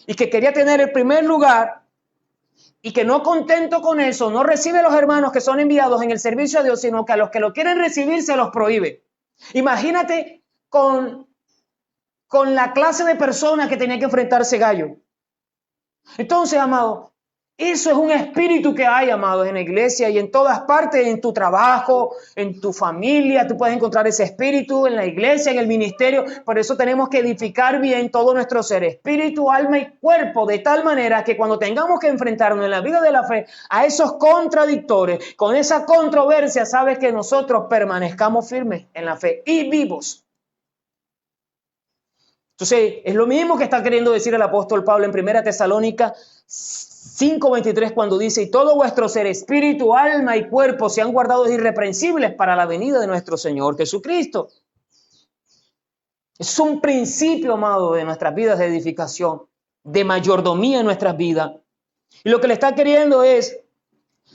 y que quería tener el primer lugar, y que no contento con eso, no recibe a los hermanos que son enviados en el servicio a Dios, sino que a los que lo quieren recibir se los prohíbe. Imagínate con la clase de personas que tenía que enfrentarse Gallo. Entonces, amado, eso es un espíritu que hay, amados, en la iglesia y en todas partes, en tu trabajo, en tu familia. Tú puedes encontrar ese espíritu en la iglesia, en el ministerio. Por eso tenemos que edificar bien todo nuestro ser, espíritu, alma y cuerpo, de tal manera que cuando tengamos que enfrentarnos en la vida de la fe a esos contradictores, con esa controversia, sabes que nosotros permanezcamos firmes en la fe y vivos. Entonces, es lo mismo que está queriendo decir el apóstol Pablo en 1 Tesalónica 5:23 cuando dice, y todo vuestro ser, espíritu, alma y cuerpo sean guardados irreprensibles para la venida de nuestro Señor Jesucristo. Es un principio, amado, de nuestras vidas de edificación, de mayordomía en nuestras vidas. Y lo que le está queriendo es,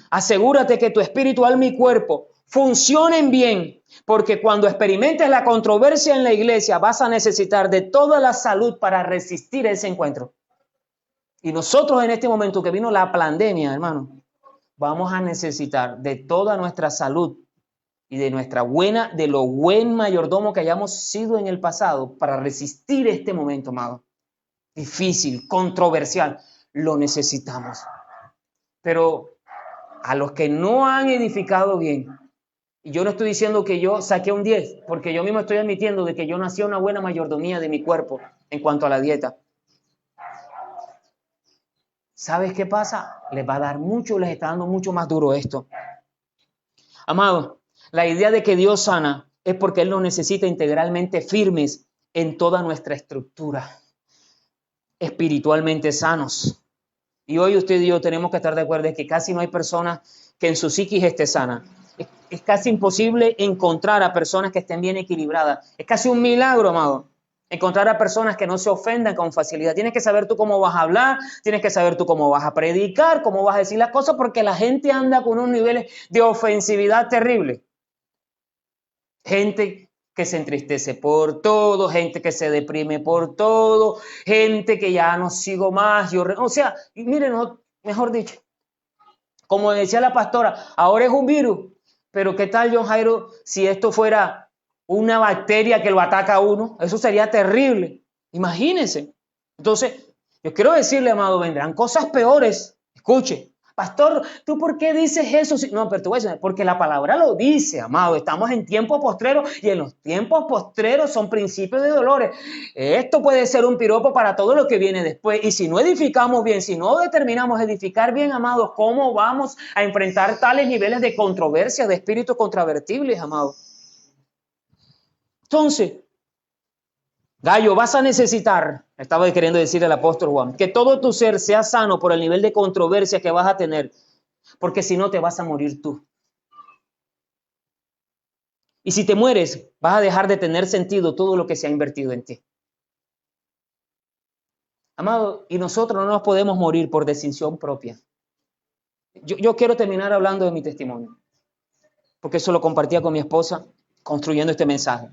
asegúrate que tu espíritu, alma y cuerpo funcionen bien, porque cuando experimentes la controversia en la iglesia vas a necesitar de toda la salud para resistir ese encuentro. Y nosotros en este momento que vino la pandemia, hermano, vamos a necesitar de toda nuestra salud y de lo buen mayordomo que hayamos sido en el pasado para resistir este momento, amado. Difícil, controversial, lo necesitamos. Pero a los que no han edificado bien, y yo no estoy diciendo que yo saqué un 10, porque yo mismo estoy admitiendo de que yo no hacía una buena mayordomía de mi cuerpo en cuanto a la dieta. ¿Sabes qué pasa? Les va a dar mucho, les está dando mucho más duro esto. Amado, la idea de que Dios sana es porque Él nos necesita integralmente firmes en toda nuestra estructura, espiritualmente sanos. Y hoy usted y yo tenemos que estar de acuerdo en que casi no hay personas que en su psiquis esté sana. Es casi imposible encontrar a personas que estén bien equilibradas. Es casi un milagro, amado, encontrar a personas que no se ofendan con facilidad. Tienes que saber tú cómo vas a hablar, tienes que saber tú cómo vas a predicar, cómo vas a decir las cosas, porque la gente anda con unos niveles de ofensividad terribles. Gente que se entristece por todo, gente que se deprime por todo, gente que ya no sigo más. O sea, miren, mejor dicho, como decía la pastora, ahora es un virus, pero ¿qué tal, John Jairo, si esto fuera una bacteria que lo ataca a uno? Eso sería terrible. Imagínense. Entonces, yo quiero decirle, amado, vendrán cosas peores. Escuche, pastor, ¿tú por qué dices eso? No, pero te voy a decir, porque la palabra lo dice, amado. Estamos en tiempos postreros y en los tiempos postreros son principios de dolores. Esto puede ser un piropo para todo lo que viene después. Y si no edificamos bien, si no determinamos edificar bien, amados, ¿cómo vamos a enfrentar tales niveles de controversia, de espíritus contravertibles, amados? Entonces, Gallo, vas a necesitar, estaba queriendo decir el apóstol Juan, que todo tu ser sea sano por el nivel de controversia que vas a tener, porque si no te vas a morir tú. Y si te mueres, vas a dejar de tener sentido todo lo que se ha invertido en ti. Amado, y nosotros no nos podemos morir por decisión propia. Yo quiero terminar hablando de mi testimonio, porque eso lo compartía con mi esposa construyendo este mensaje.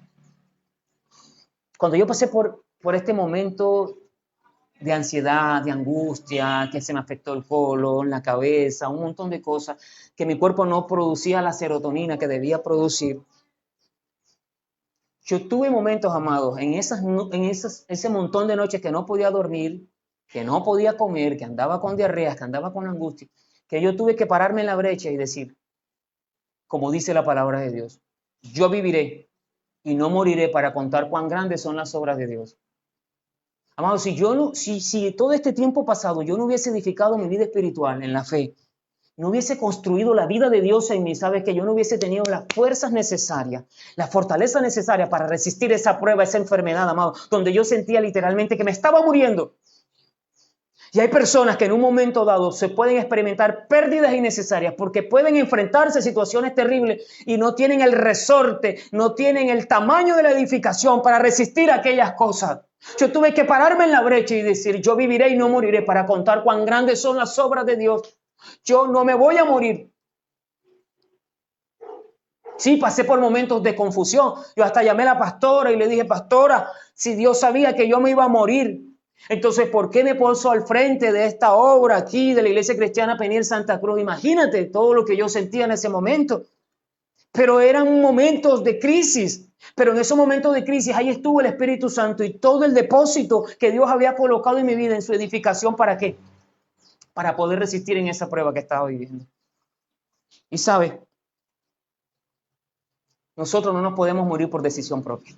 Cuando yo pasé por este momento de ansiedad, de angustia, que se me afectó el colon, la cabeza, un montón de cosas, que mi cuerpo no producía la serotonina que debía producir. Yo tuve momentos, amados, en ese montón de noches que no podía dormir, que no podía comer, que andaba con diarreas, que andaba con angustia, que yo tuve que pararme en la brecha y decir, como dice la palabra de Dios, yo viviré y no moriré para contar cuán grandes son las obras de Dios. Amado, si todo este tiempo pasado yo no hubiese edificado mi vida espiritual en la fe, no hubiese construido la vida de Dios en mí, sabes que yo no hubiese tenido las fuerzas necesarias, la fortaleza necesaria para resistir esa prueba, esa enfermedad, amado, donde yo sentía literalmente que me estaba muriendo. Y hay personas que en un momento dado se pueden experimentar pérdidas innecesarias porque pueden enfrentarse a situaciones terribles y no tienen el resorte, no tienen el tamaño de la edificación para resistir aquellas cosas. Yo tuve que pararme en la brecha y decir, yo viviré y no moriré para contar cuán grandes son las obras de Dios. Yo no me voy a morir. Sí, pasé por momentos de confusión. Yo hasta llamé a la pastora y le dije, pastora, si Dios sabía que yo me iba a morir, entonces, ¿por qué me puso al frente de esta obra aquí de la Iglesia Cristiana Peniel Santa Cruz? Imagínate todo lo que yo sentía en ese momento. Pero eran momentos de crisis. Pero en esos momentos de crisis, ahí estuvo el Espíritu Santo y todo el depósito que Dios había colocado en mi vida, en su edificación. ¿Para qué? Para poder resistir en esa prueba que estaba viviendo. Y sabe, nosotros no nos podemos morir por decisión propia.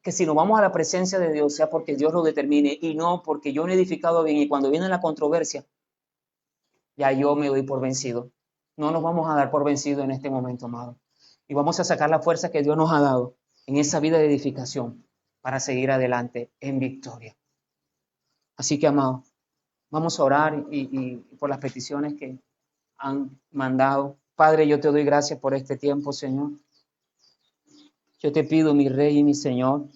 Que si nos vamos a la presencia de Dios sea porque Dios lo determine y no porque yo no he edificado bien y cuando viene la controversia, ya yo me doy por vencido. No nos vamos a dar por vencido en este momento, amado. Y vamos a sacar la fuerza que Dios nos ha dado en esa vida de edificación para seguir adelante en victoria. Así que, amado, vamos a orar y por las peticiones que han mandado. Padre, yo te doy gracias por este tiempo, Señor. Yo te pido, mi Rey y mi Señor,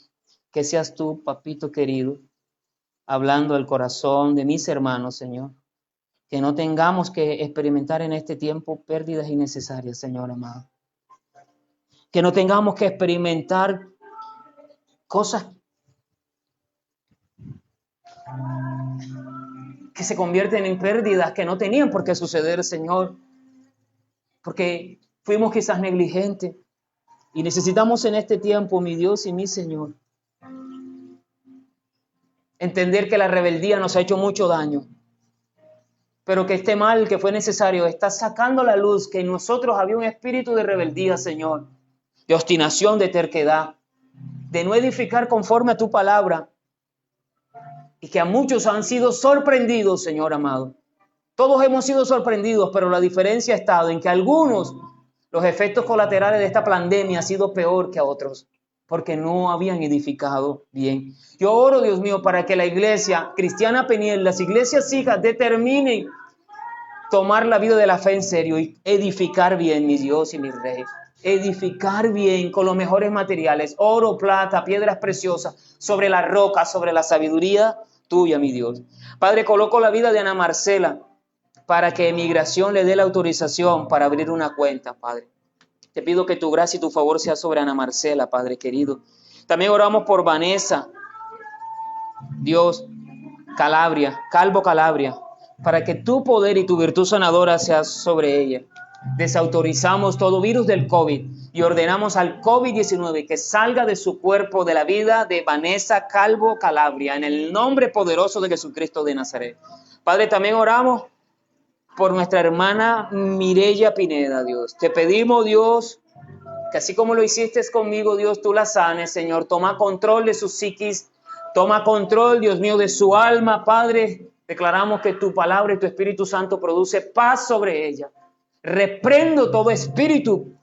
que seas tú, papito querido, hablando al corazón de mis hermanos, Señor. Que no tengamos que experimentar en este tiempo pérdidas innecesarias, Señor amado. Que no tengamos que experimentar cosas que se convierten en pérdidas que no tenían por qué suceder, Señor. Porque fuimos quizás negligentes. Y necesitamos en este tiempo, mi Dios y mi Señor, entender que la rebeldía nos ha hecho mucho daño. Pero que este mal que fue necesario está sacando a la luz que en nosotros había un espíritu de rebeldía, Señor, de obstinación, de terquedad, de no edificar conforme a tu palabra, y que a muchos han sido sorprendidos, Señor amado. Todos hemos sido sorprendidos, pero la diferencia ha estado en que algunos, los efectos colaterales de esta pandemia han sido peor que a otros, porque no habían edificado bien. Yo oro, Dios mío, para que la iglesia cristiana Peniel, las iglesias hijas, determinen tomar la vida de la fe en serio y edificar bien, mi Dios y mi Rey. Edificar bien con los mejores materiales, oro, plata, piedras preciosas, sobre la roca, sobre la sabiduría tuya, mi Dios. Padre, coloco la vida de Ana Marcela para que Migración le dé la autorización para abrir una cuenta, Padre. Te pido que tu gracia y tu favor sea sobre Ana Marcela, Padre querido. También oramos por Vanessa, Dios, Calvo Calabria, para que tu poder y tu virtud sanadora sea sobre ella. Desautorizamos todo virus del COVID y ordenamos al COVID-19 que salga de su cuerpo, de la vida de Vanessa Calvo Calabria, en el nombre poderoso de Jesucristo de Nazaret. Padre, también oramos por nuestra hermana Mireya Pineda, Dios. Te pedimos, Dios, que así como lo hiciste conmigo, Dios, tú la sanes, Señor. Toma control de su psiquis, toma control, Dios mío, de su alma, Padre. Declaramos que tu palabra y tu Espíritu Santo produce paz sobre ella. Reprendo todo espíritu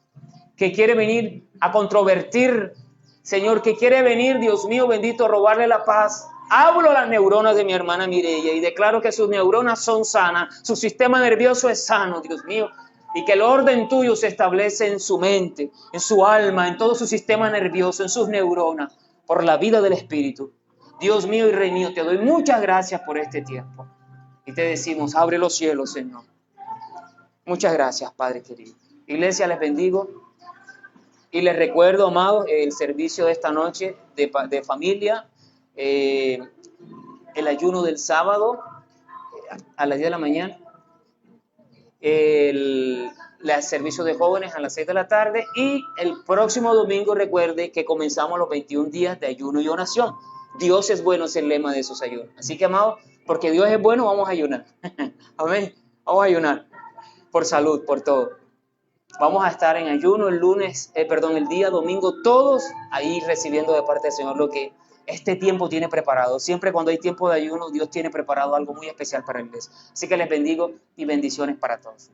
que quiere venir a controvertir, Señor, que quiere venir, Dios mío, bendito, a robarle la paz. Hablo a las neuronas de mi hermana Mireya y declaro que sus neuronas son sanas, su sistema nervioso es sano, Dios mío, y que el orden tuyo se establece en su mente, en su alma, en todo su sistema nervioso, en sus neuronas, por la vida del Espíritu. Dios mío y Rey mío, te doy muchas gracias por este tiempo. Y te decimos, abre los cielos, Señor. Muchas gracias, Padre querido. Iglesia, les bendigo. Y les recuerdo, amados, el servicio de esta noche de familia, el ayuno del sábado a las 10 de la mañana, el servicio de jóvenes a las 6 de la tarde y el próximo domingo recuerde que comenzamos los 21 días de ayuno y oración. Dios es bueno, es el lema de esos ayunos. Así que, amados, porque Dios es bueno, vamos a ayunar. Amén. Vamos a ayunar por salud, por todo. Vamos a estar en ayuno el día domingo, todos ahí recibiendo de parte del Señor lo que este tiempo tiene preparado. Siempre cuando hay tiempo de ayuno, Dios tiene preparado algo muy especial para el iglesia. Así que les bendigo y bendiciones para todos.